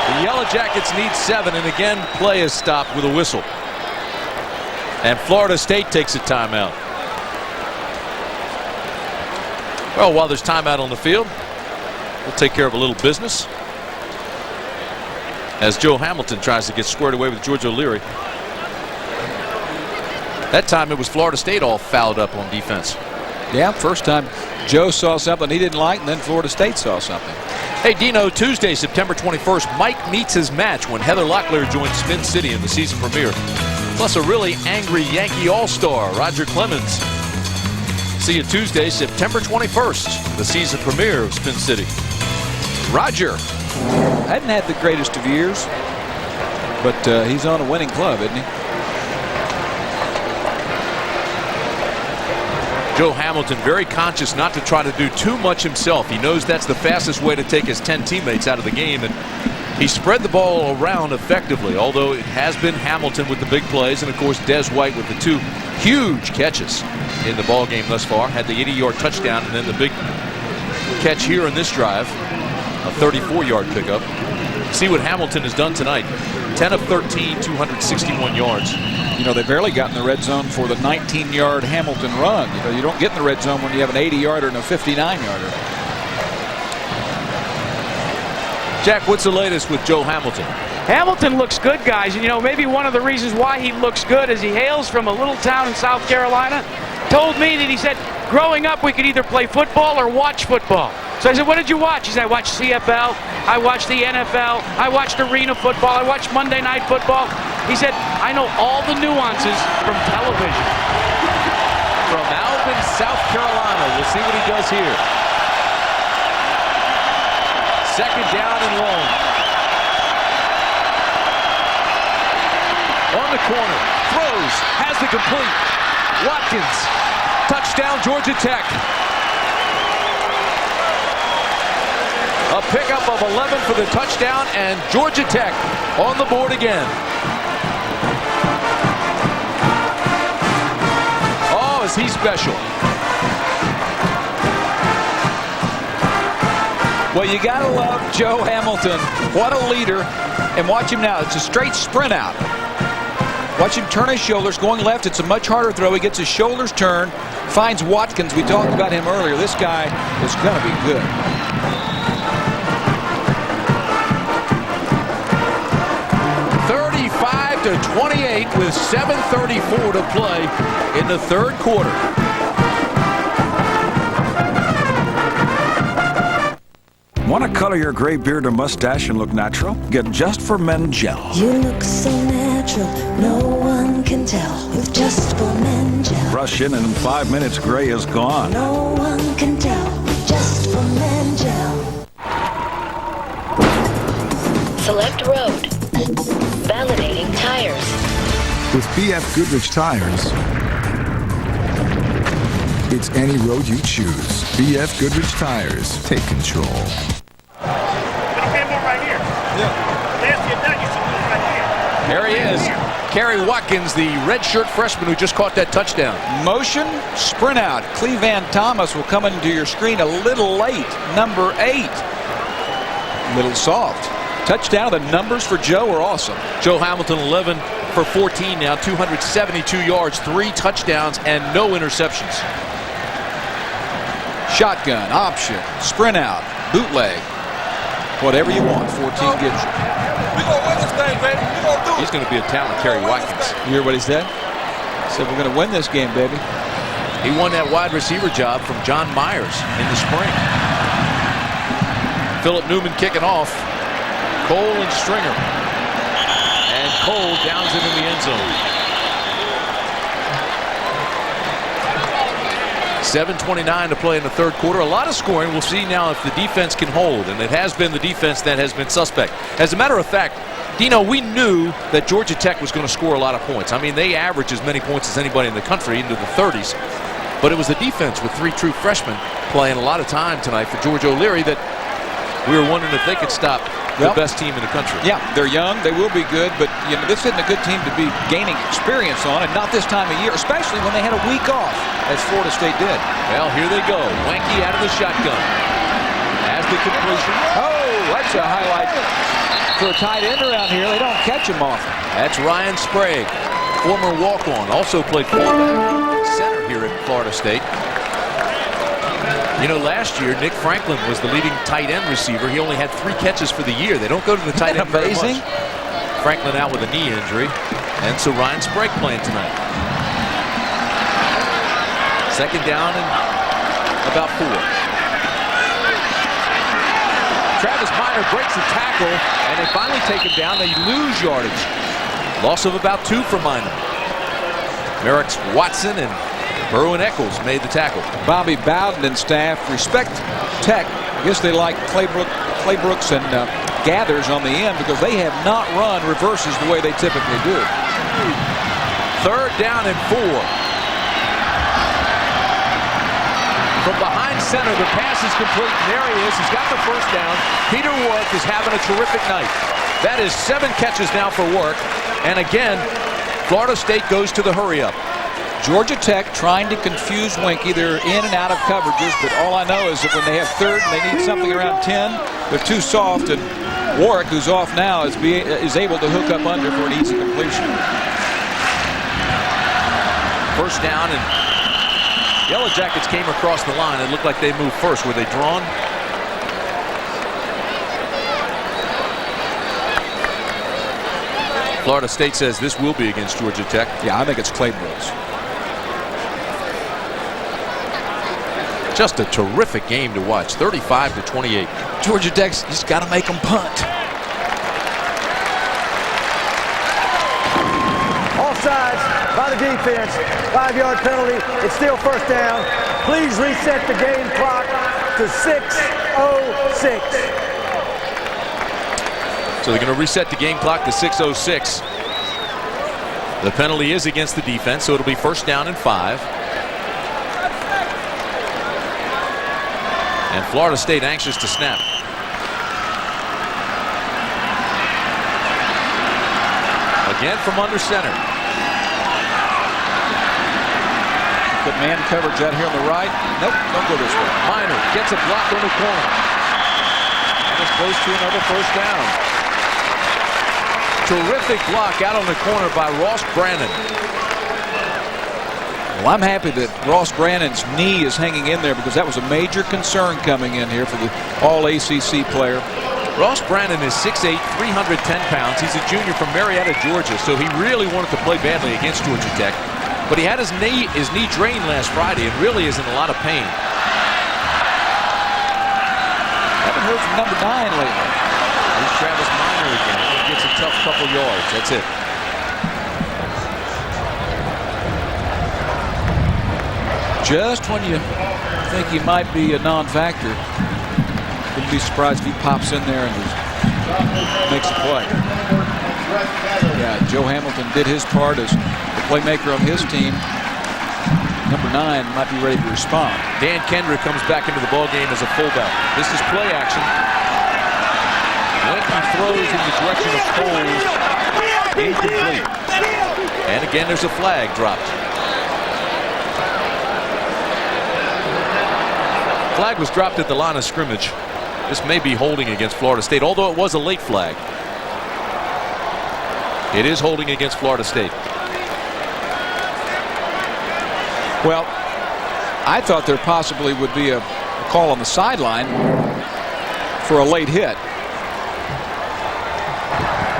The Yellow Jackets need 7, and again, play is stopped with a whistle. And Florida State takes a timeout. Well, while there's timeout on the field, we'll take care of a little business as Joe Hamilton tries to get squared away with George O'Leary. That time it was Florida State all fouled up on defense. Yeah, first time Joe saw something he didn't like, and then Florida State saw something. Hey, Dino, Tuesday, September 21st, Mike meets his match when Heather Locklear joins Spin City in the season premiere. Plus a really angry Yankee all-star, Roger Clemens. See you Tuesday, September 21st, the season premiere of Spin City. Roger. Hadn't had the greatest of years, but he's on a winning club, isn't he? Joe Hamilton very conscious not to try to do too much himself. He knows that's the fastest way to take his 10 teammates out of the game, and he spread the ball around effectively, although it has been Hamilton with the big plays, and of course Des White with the 2 huge catches in the ball game thus far. Had the 80-yard touchdown and then the big catch here in this drive, a 34-yard pickup. See what Hamilton has done tonight. 10 of 13, 261 yards. You know, they barely got in the red zone for the 19-yard Hamilton run. You know, you don't get in the red zone when you have an 80-yarder and a 59-yarder. Jack, what's the latest with Joe Hamilton? Hamilton looks good, guys. And, you know, maybe one of the reasons why he looks good is he hails from a little town in South Carolina. Told me that he said, growing up, we could either play football or watch football. So I said, what did you watch? He said, I watched CFL, I watched the NFL, I watched arena football, I watched Monday Night Football. He said, I know all the nuances from television. From Alvin, South Carolina. We'll see what he does here. Second down and long. On the corner, throws, has the complete. Watkins, touchdown Georgia Tech. A pickup of 11 for the touchdown, and Georgia Tech on the board again. Oh, is he special? Well, you gotta love Joe Hamilton. What a leader. And watch him now. It's a straight sprint out. Watch him turn his shoulders. Going left, it's a much harder throw. He gets his shoulders turned, finds Watkins. We talked about him earlier. This guy is going to be good. To 28 with 7:34 to play in the third quarter. Want to color your gray beard or mustache and look natural? Get Just for Men Gel. You look so natural, no one can tell. With Just for Men Gel. Brush in and in 5 minutes, gray is gone. No one can tell. With Just for Men Gel. Select road. Validating tires. With BF Goodrich tires, it's any road you choose. BF Goodrich tires. Take control. There he is. Kerry Watkins, the redshirt freshman who just caught that touchdown. Motion, sprint out. Cleveland Thomas will come into your screen a little late. Number 8. Little soft. Touchdown. The numbers for Joe are awesome. Joe Hamilton 11 for 14 now, 272 yards, 3 touchdowns, and no interceptions. Shotgun, option, sprint out, bootleg. Whatever you want, 14 gives you. We're going to win this thing, baby. We're going to do it. He's going to be a talent, Kerry Watkins. You hear what he said? He said, we're going to win this game, baby. He won that wide receiver job from John Myers in the spring. Philip Newman kicking off. Cole and Stringer. And Cole downs it in the end zone. 7:29 to play in the third quarter. A lot of scoring. We'll see now if the defense can hold, and it has been the defense that has been suspect. As a matter of fact, Dino, we knew that Georgia Tech was going to score a lot of points. I mean, they average as many points as anybody in the country, into the 30s. But it was the defense with 3 true freshmen playing a lot of time tonight for George O'Leary that we were wondering if they could stop the best team in the country. Yeah, they're young. They will be good. But, you know, this isn't a good team to be gaining experience on, and not this time of year, especially when they had a week off, as Florida State did. Well, here they go. Wanky out of the shotgun. As the completion. Oh, that's a highlight for a tight end around here. They don't catch him often. That's Ryan Sprague, former walk-on, also played center here at Florida State. You know, last year, Nick Franklin was the leading tight end receiver. He only had 3 catches for the year. They don't go to the tight end very much. Franklin out with a knee injury. And so Ryan Sprague playing tonight. Second down and about 4. Travis Minor breaks the tackle, and they finally take him down. They lose yardage. Loss of about 2 for Minor. Merrick's Watson and Burrow and Eccles made the tackle. Bobby Bowden and staff respect Tech. I guess they like Claybrooks and Gathers on the end because they have not run reverses the way they typically do. Third down and 4. From behind center, the pass is complete. There he is. He's got the first down. Peter Warwick is having a terrific night. That is 7 catches now for Warwick. And again, Florida State goes to the hurry-up. Georgia Tech trying to confuse Winky. They're in and out of coverages, but all I know is that when they have third and they need something around 10, they're too soft, and Warwick, who's off now, is able to hook up under for an easy completion. First down, and Yellow Jackets came across the line. It looked like they moved first. Were they drawn? Florida State says this will be against Georgia Tech. Yeah, I think it's Claybrooks. Just a terrific game to watch. 35-28. Georgia Tech's just got to make them punt. Offsides by the defense. 5-yard penalty. It's still first down. Please reset the game clock to 6:06. So they're going to reset the game clock to 6:06. The penalty is against the defense, so it'll be first down and 5. And Florida State anxious to snap. Again from under center. Good man coverage out here on the right. Nope, don't go this way. Minor gets a block on the corner. And it's close to another first down. Terrific block out on the corner by Ross Brannon. Well, I'm happy that Ross Brannon's knee is hanging in there because that was a major concern coming in here for the all-ACC player. Ross Brannon is 6'8", 310 pounds. He's a junior from Marietta, Georgia, so he really wanted to play badly against Georgia Tech. But he had his knee drained last Friday and really is in a lot of pain. Haven't heard from number 9 lately. Here's Travis Minor again. He gets a tough couple yards. That's it. Just when you think he might be a non-factor, wouldn't be surprised if he pops in there and just makes a play. Yeah, Joe Hamilton did his part as the playmaker on his team. Number 9 might be ready to respond. Dan Kendrick comes back into the ballgame as a fullback. This is play action. Lincoln throws in the direction of Coles. Incomplete. And again, there's a flag dropped. Flag was dropped at the line of scrimmage. This may be holding against Florida State, although it was a late flag. It is holding against Florida State. Well, I thought there possibly would be a call on the sideline for a late hit.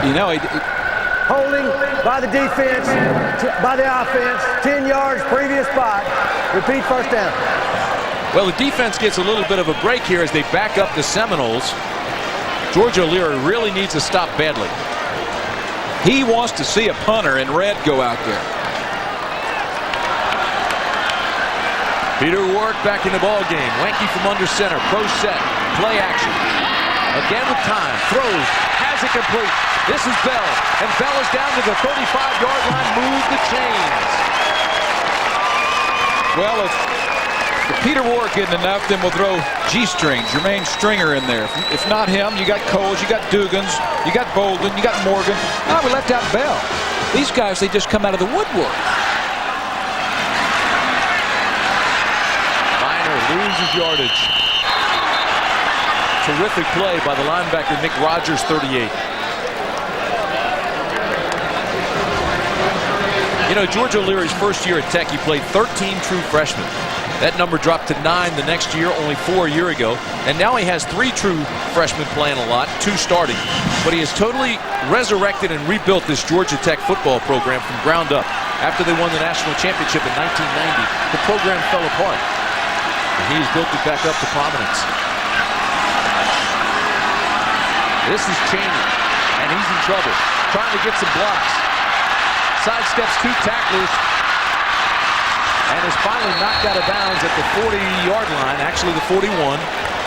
You know, holding by the defense, by the offense, 10 yards, previous spot. Repeat first down. Well, the defense gets a little bit of a break here as they back up the Seminoles. George O'Leary really needs to stop badly. He wants to see a punter in red go out there. Peter Warrick back in the ball game. Wanky from under center. Pro set. Play action. Again with time. Throws. Has it complete. This is Bell. And Bell is down to the 35-yard line. Move the chains. Well, if Peter Warrick isn't enough, then we'll throw G-String, Jermaine Stringer in there. If not him, you got Coles, you got Dugans, you got Bolden, you got Morgan. We left out Bell. These guys, they just come out of the woodwork. Minor loses yardage. Terrific play by the linebacker, Nick Rogers, 38. You know, George O'Leary's first year at Tech, he played 13 true freshmen. That number dropped to 9 the next year, only 4 a year ago. And now he has 3 true freshmen playing a lot, 2 starting. But he has totally resurrected and rebuilt this Georgia Tech football program from ground up. After they won the national championship in 1990, the program fell apart. And he's built it back up to prominence. This is Chaney, and he's in trouble, trying to get some blocks. Sidesteps 2 tacklers, and is finally knocked out of bounds at the 40-yard line, actually the 41,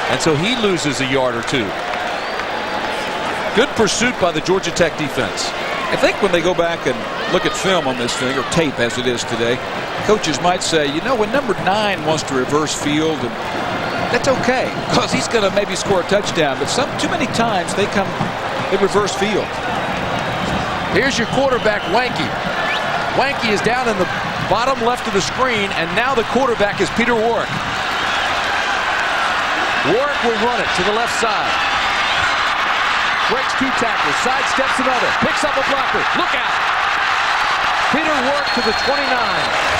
and so he loses a yard or 2. Good pursuit by the Georgia Tech defense. I think when they go back and look at film on this thing, or tape as it is today, coaches might say, you know, when number 9 wants to reverse field, and that's okay, because he's going to maybe score a touchdown, but too many times they reverse field. Here's your quarterback, Wanky. Wanky is down in the bottom left of the screen, and now the quarterback is Peter Warrick. Warrick will run it to the left side. Breaks 2 tackles, sidesteps another, picks up a blocker. Look out! Peter Warrick to the 29.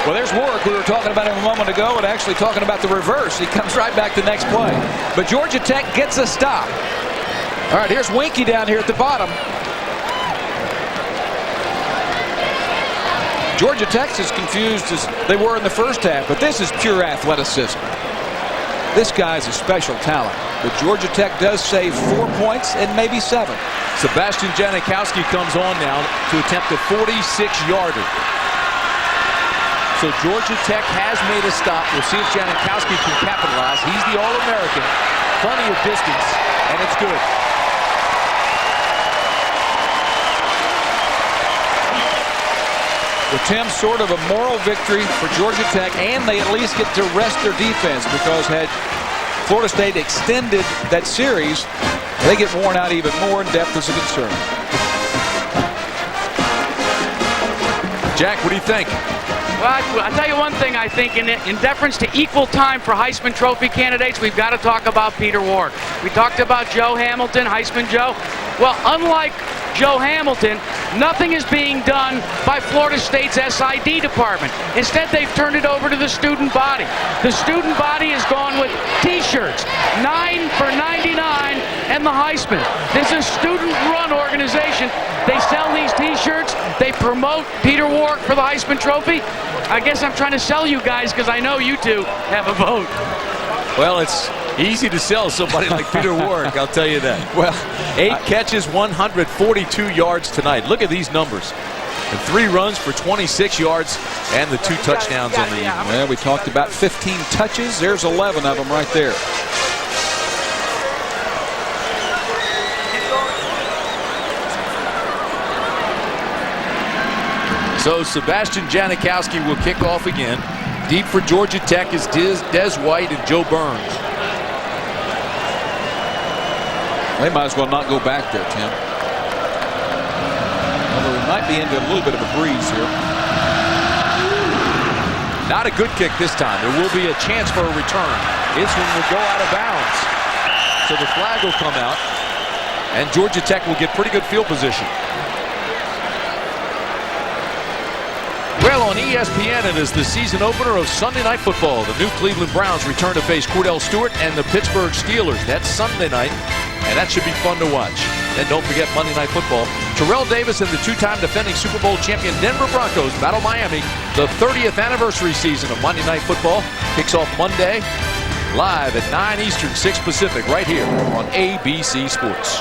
Well, there's Warrick, we were talking about him a moment ago, and actually talking about the reverse. He comes right back the next play. But Georgia Tech gets a stop. All right, here's Winky down here at the bottom. Georgia Tech's as confused as they were in the first half, but this is pure athleticism. This guy's a special talent. But Georgia Tech does save 4 points and maybe 7. Sebastian Janikowski comes on now to attempt a 46-yarder. So Georgia Tech has made a stop. We'll see if Janikowski can capitalize. He's the All-American. Plenty of distance, and it's good. Well, Tim, sort of a moral victory for Georgia Tech, and they at least get to rest their defense, because had Florida State extended that series, they get worn out even more, and depth is a concern. Jack, what do you think? Well, I'll tell you one thing. I think in deference to equal time for Heisman Trophy candidates, we've got to talk about Peter Warrick. We talked about Joe Hamilton, Heisman Joe. Well, unlike Joe Hamilton, nothing is being done by Florida State's SID department. Instead, they've turned it over to the student body. The student body has gone with T-shirts, 9 for $99, and the Heisman. This is a student-run organization. They sell these T-shirts. They promote Peter Warrick for the Heisman Trophy. I guess I'm trying to sell you guys, because I know you two have a vote. Well, it's easy to sell somebody like Peter Warrick, I'll tell you that. Well, 8 catches, 142 yards tonight. Look at these numbers. And 3 runs for 26 yards and the 2 touchdowns on the evening. Well, we talked about 15 touches. There's 11 of them right there. So Sebastian Janikowski will kick off again. Deep for Georgia Tech is Des White and Joe Burns. They might as well not go back there, Tim. Although we might be into a little bit of a breeze here. Not a good kick this time. There will be a chance for a return. This one will go out of bounds. So the flag will come out, and Georgia Tech will get pretty good field position. Well, on ESPN, it is the season opener of Sunday Night Football. The new Cleveland Browns return to face Cordell Stewart and the Pittsburgh Steelers. That's Sunday night, and that should be fun to watch. And don't forget Monday Night Football. Terrell Davis and the 2-time defending Super Bowl champion Denver Broncos battle Miami. The 30th anniversary season of Monday Night Football kicks off Monday, live at 9 Eastern, 6 Pacific, right here on ABC Sports.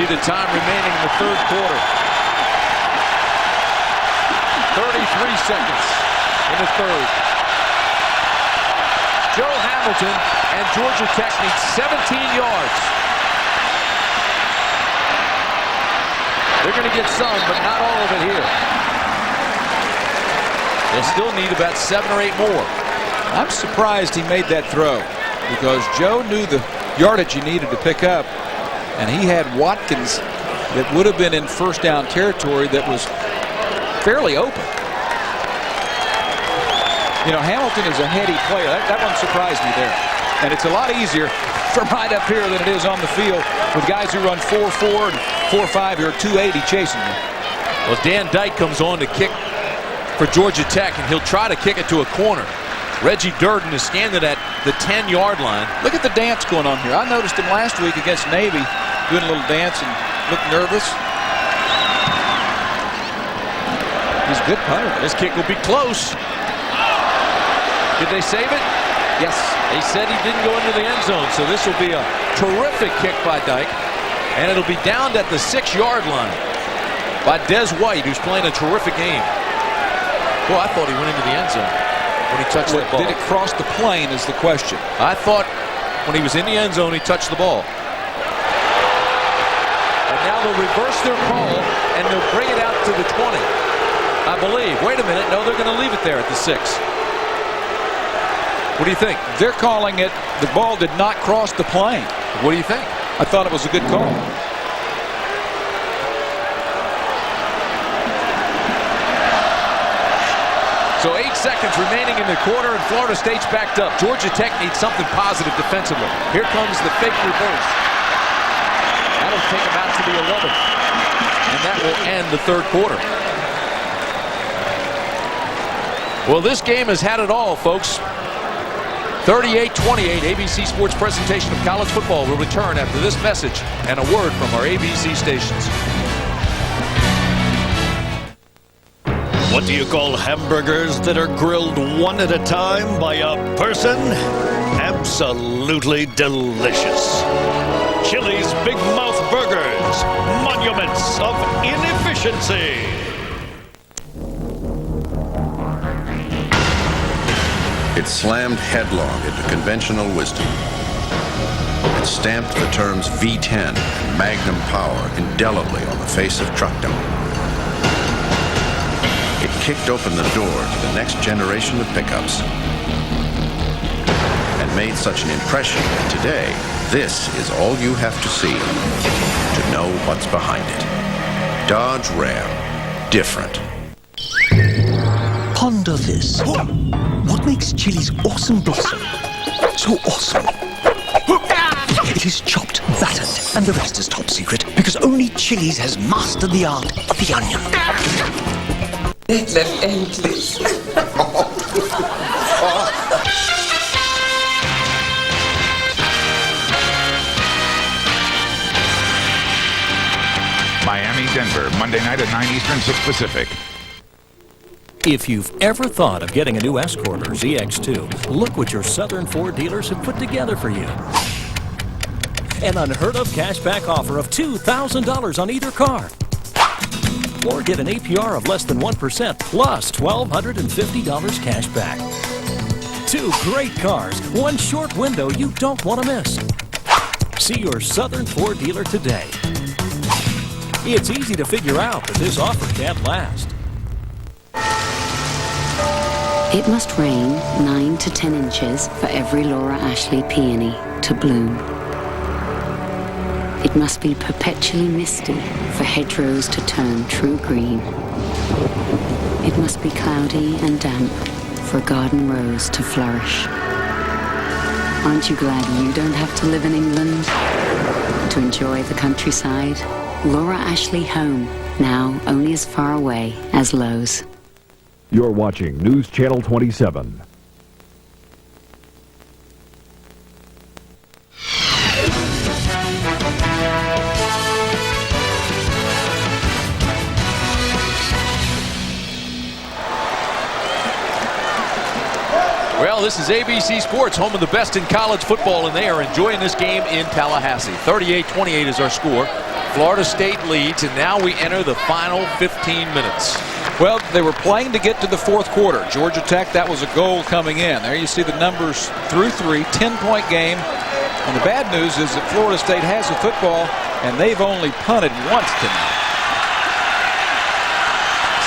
see the time remaining in the third quarter. 33 seconds in the third. Joe Hamilton and Georgia Tech need 17 yards. They're going to get some, but not all of it here. They'll still need about 7 or 8 more. I'm surprised he made that throw because Joe knew the yardage he needed to pick up, and he had Watkins that would have been in first down territory that was fairly open. You know, Hamilton is a heady player. That one surprised me there. And it's a lot easier from right up here than it is on the field with guys who run 4.4 and 4.5 or 280 chasing you. Well, Dan Dyke comes on to kick for Georgia Tech, and he'll try to kick it to a corner. Reggie Durden is standing at the 10-yard line. Look at the dance going on here. I noticed him last week against Navy doing a little dance and looked nervous. He's a good punter. This kick will be close. Did they save it? Yes. They said he didn't go into the end zone, so this will be a terrific kick by Dyke. And it'll be downed at the 6-yard line by Des White, who's playing a terrific game. Well, I thought he went into the end zone when he touched that ball. Did it cross the plane is the question. I thought when he was in the end zone, he touched the ball. And now they'll reverse their call, and they'll bring it out to the 20, I believe. Wait a minute. No, they're going to leave it there at the 6. What do you think? They're calling it the ball did not cross the plane. What do you think? I thought it was a good call. So 8 seconds remaining in the quarter, and Florida State's backed up. Georgia Tech needs something positive defensively. Here comes the fake reverse. That'll take them out to the 11th. And that will end the third quarter. Well, this game has had it all, folks. 38-28, ABC Sports presentation of college football will return after this message and a word from our ABC stations. What do you call hamburgers that are grilled one at a time by a person? Absolutely delicious. Chili's Big Mouth Burgers, monuments of inefficiency. It slammed headlong into conventional wisdom. It stamped the terms V10 and Magnum Power indelibly on the face of truckdom. It kicked open the door to the next generation of pickups and made such an impression that today, this is all you have to see to know what's behind it. Dodge Ram. Different. Ponder this. What makes Chili's Awesome Blossom so awesome? It is chopped, battered, and the rest is top secret because only Chili's has mastered the art of the onion. Endlich. Miami, Denver, Monday night at 9 Eastern, 6 Pacific. If you've ever thought of getting a new Escort or ZX2, look what your Southern Ford dealers have put together for you. An unheard-of cashback offer of $2,000 on either car. Or get an APR of less than 1% plus $1,250 cash back. Two great cars, one short window you don't want to miss. See your Southern Ford dealer today. It's easy to figure out that this offer can't last. It must rain 9 to 10 inches for every Laura Ashley peony to bloom. It must be perpetually misty for hedgerows to turn true green. It must be cloudy and damp for a garden rose to flourish. Aren't you glad you don't have to live in England to enjoy the countryside? Laura Ashley Home, now only as far away as Lowe's. You're watching News Channel 27. Well, this is ABC Sports, home of the best in college football, and they are enjoying this game in Tallahassee. 38-28 is our score. Florida State leads, and now we enter the final 15 minutes. Well, they were playing to get to the fourth quarter. Georgia Tech, that was a goal coming in. There you see the numbers through 3, 10-point game. And the bad news is that Florida State has the football, and they've only punted once tonight.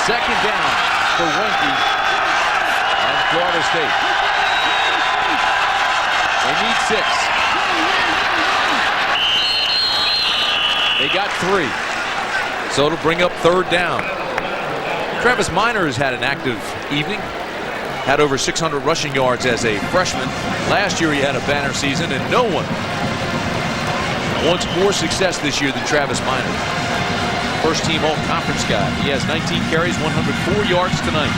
Second down for Wenke and Florida State. They need 6. They got 3. So it'll bring up third down. Travis Minor has had an active evening. Had over 600 rushing yards as a freshman. Last year he had a banner season, and no one wants more success this year than Travis Minor. First team all-conference guy. He has 19 carries, 104 yards tonight.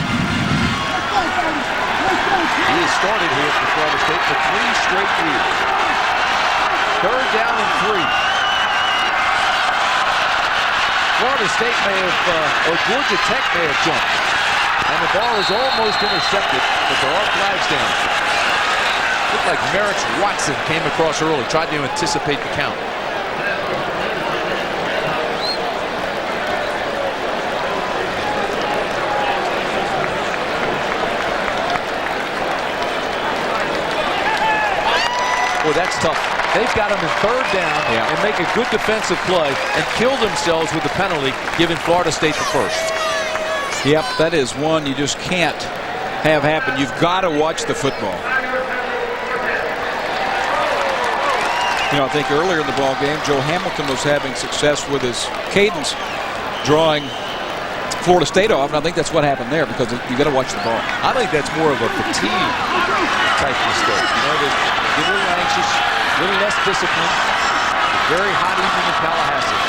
He has started here for Florida State for 3 straight years. Third down and 3. Florida State may have, or Georgia Tech may have jumped. And the ball is almost intercepted, but there are flags down. Looked like Merrick Watson came across early, tried to anticipate the count. Boy, that's tough. They've got him in third down and make a good defensive play and kill themselves with the penalty, giving Florida State the first. Yep, that is one you just can't have happen. You've got to watch the football. You know, I think earlier in the ball game, Joe Hamilton was having success with his cadence, drawing Florida State off, and I think that's what happened there because you got to watch the ball. I think that's more of a fatigue type mistake. You know, they're a little anxious, a little less disciplined. Very hot evening in Tallahassee.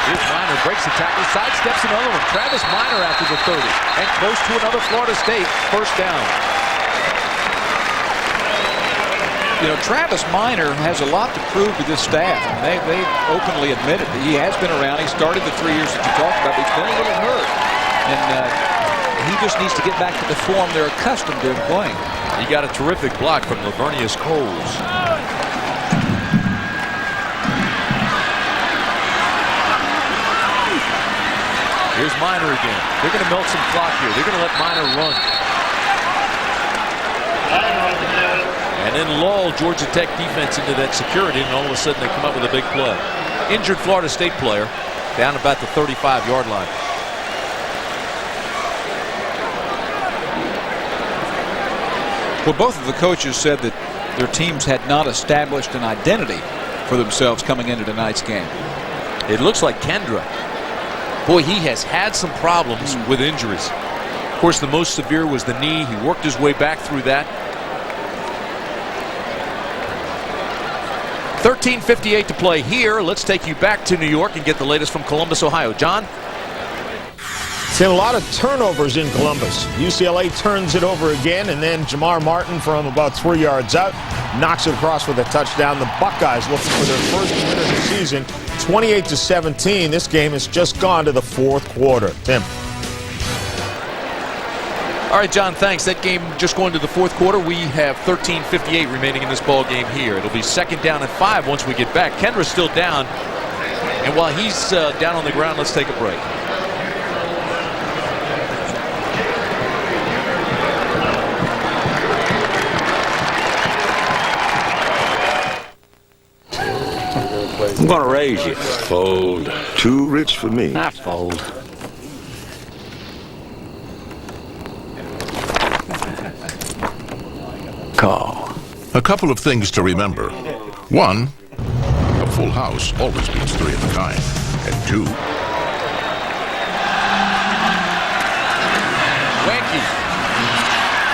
Here's Minor, breaks the tackle, sidesteps another one. Travis Minor after the 30, and close to another Florida State first down. You know, Travis Minor has a lot to prove to this staff. They openly admitted that he has been around. He started the 3 years that you talked about. He's been a little hurt. And he just needs to get back to the form they're accustomed to playing. He got a terrific block from Lavernius Coles. Here's Minor again. They're going to melt some clock here. They're going to let Minor run. And then lull Georgia Tech defense into that security, and all of a sudden they come up with a big play. Injured Florida State player down about the 35-yard line. Well, both of the coaches said that their teams had not established an identity for themselves coming into tonight's game. It looks like Kendra. Boy, he has had some problems with injuries. Of course, the most severe was the knee. He worked his way back through that. 13:58 to play here. Let's take you back to New York and get the latest from Columbus, Ohio. John? Seen a lot of turnovers in Columbus. UCLA turns it over again, and then Jamar Martin from about 3 yards out knocks it across with a touchdown. The Buckeyes looking for their first win of the season, 28-17. This game has just gone to the fourth quarter. Tim. All right, John, thanks. That game just going to the fourth quarter. We have 13:58 remaining in this ball game here. It'll be second down and 5 once we get back. Kendra's still down, and while he's down on the ground, let's take a break. I'm going to raise you. Fold. Too rich for me. I fold. Call. A couple of things to remember. 1, a full house always beats 3 of a kind. And 2, Wenke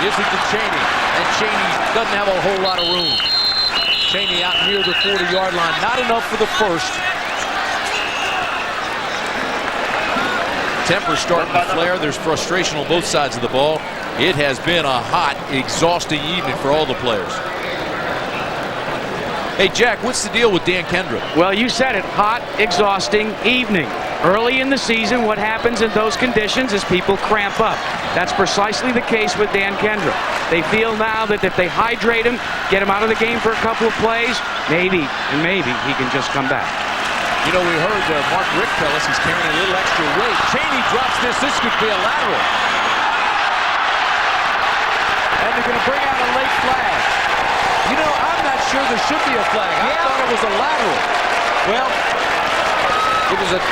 gives it to Cheney, and Cheney doesn't have a whole lot of room. Cheney out near the 40-yard line. Not enough for the first. Temper starting to flare. There's frustration on both sides of the ball. It has been a hot, exhausting evening for all the players. Hey, Jack, what's the deal with Dan Kendra? Well, you said it. Hot, exhausting evening. Early in the season, what happens in those conditions is people cramp up. That's precisely the case with Dan Kendra. They feel now that if they hydrate him, get him out of the game for a couple of plays, maybe he can just come back. You know, we heard Mark Rick tell us he's carrying a little extra weight. Cheney drops this. This could be a lateral. And they're going to bring out a late flag. You know, I'm not sure there should be a flag. I thought it was a lateral. Well, it was a...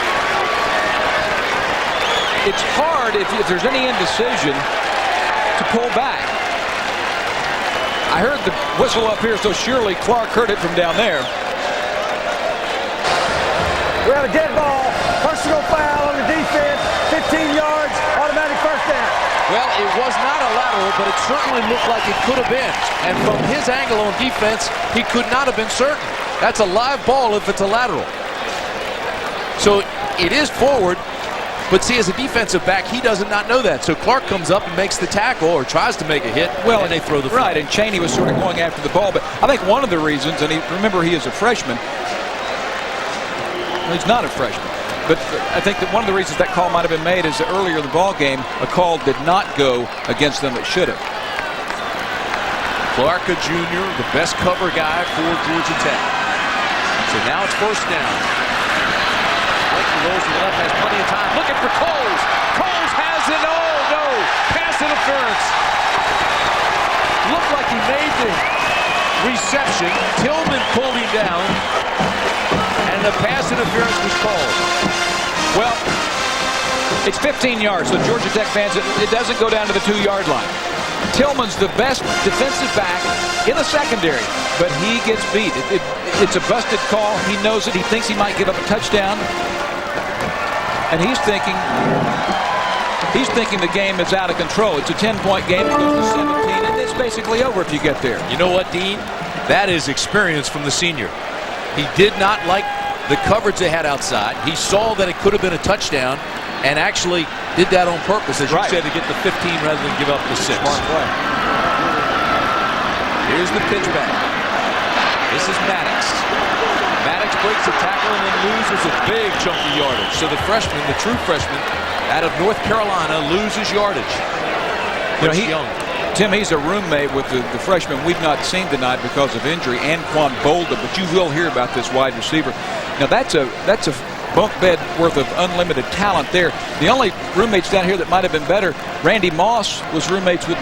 It's hard if there's any indecision to pull back. I heard the whistle up here, so surely Clark heard it from down there. We have a dead ball, personal foul on the defense, 15 yards, automatic first down. Well, it was not a lateral, but it certainly looked like it could have been. And from his angle on defense, he could not have been certain. That's a live ball if it's a lateral. So it is forward, but see, as a defensive back, he does not know that. So Clark comes up and makes the tackle or tries to make a hit, and they throw the flag. Right, and Cheney was sort of going after the ball. But I think one of the reasons, and remember he is a freshman. Well, he's not a freshman. But I think that one of the reasons that call might have been made is that earlier in the ball game, a call did not go against them that should have. Clark, a junior, the best cover guy for Georgia Tech. So now it's first down. Blakey rolls to the left, has plenty of time. Looking for Coles. Coles has it. Oh, no. Pass interference. Looked like he made the reception. Tillman pulled him down. And the pass interference was called. Well, it's 15 yards, so Georgia Tech fans, it doesn't go down to the 2-yard line. Tillman's the best defensive back in the secondary, but he gets beat. It's a busted call. He knows it. He thinks he might give up a touchdown. And he's thinking the game is out of control. It's a 10-point game. It goes to 17, and it's basically over if you get there. You know what, Dean? That is experience from the senior. He did not like the coverage they had outside. He saw that it could have been a touchdown and actually did that on purpose, as you said, to get the 15 rather than give up the 6. Smart play. Here's the pitch back. This is Maddox. Maddox breaks the tackle and then loses a big chunk of yardage. So the freshman, the true freshman out of North Carolina, loses yardage. Young. Tim, he's a roommate with the freshman we've not seen tonight because of injury, Anquan Bolden, but you will hear about this wide receiver. Now that's a bunk bed worth of unlimited talent there. The only roommates down here that might have been better, Randy Moss was roommates with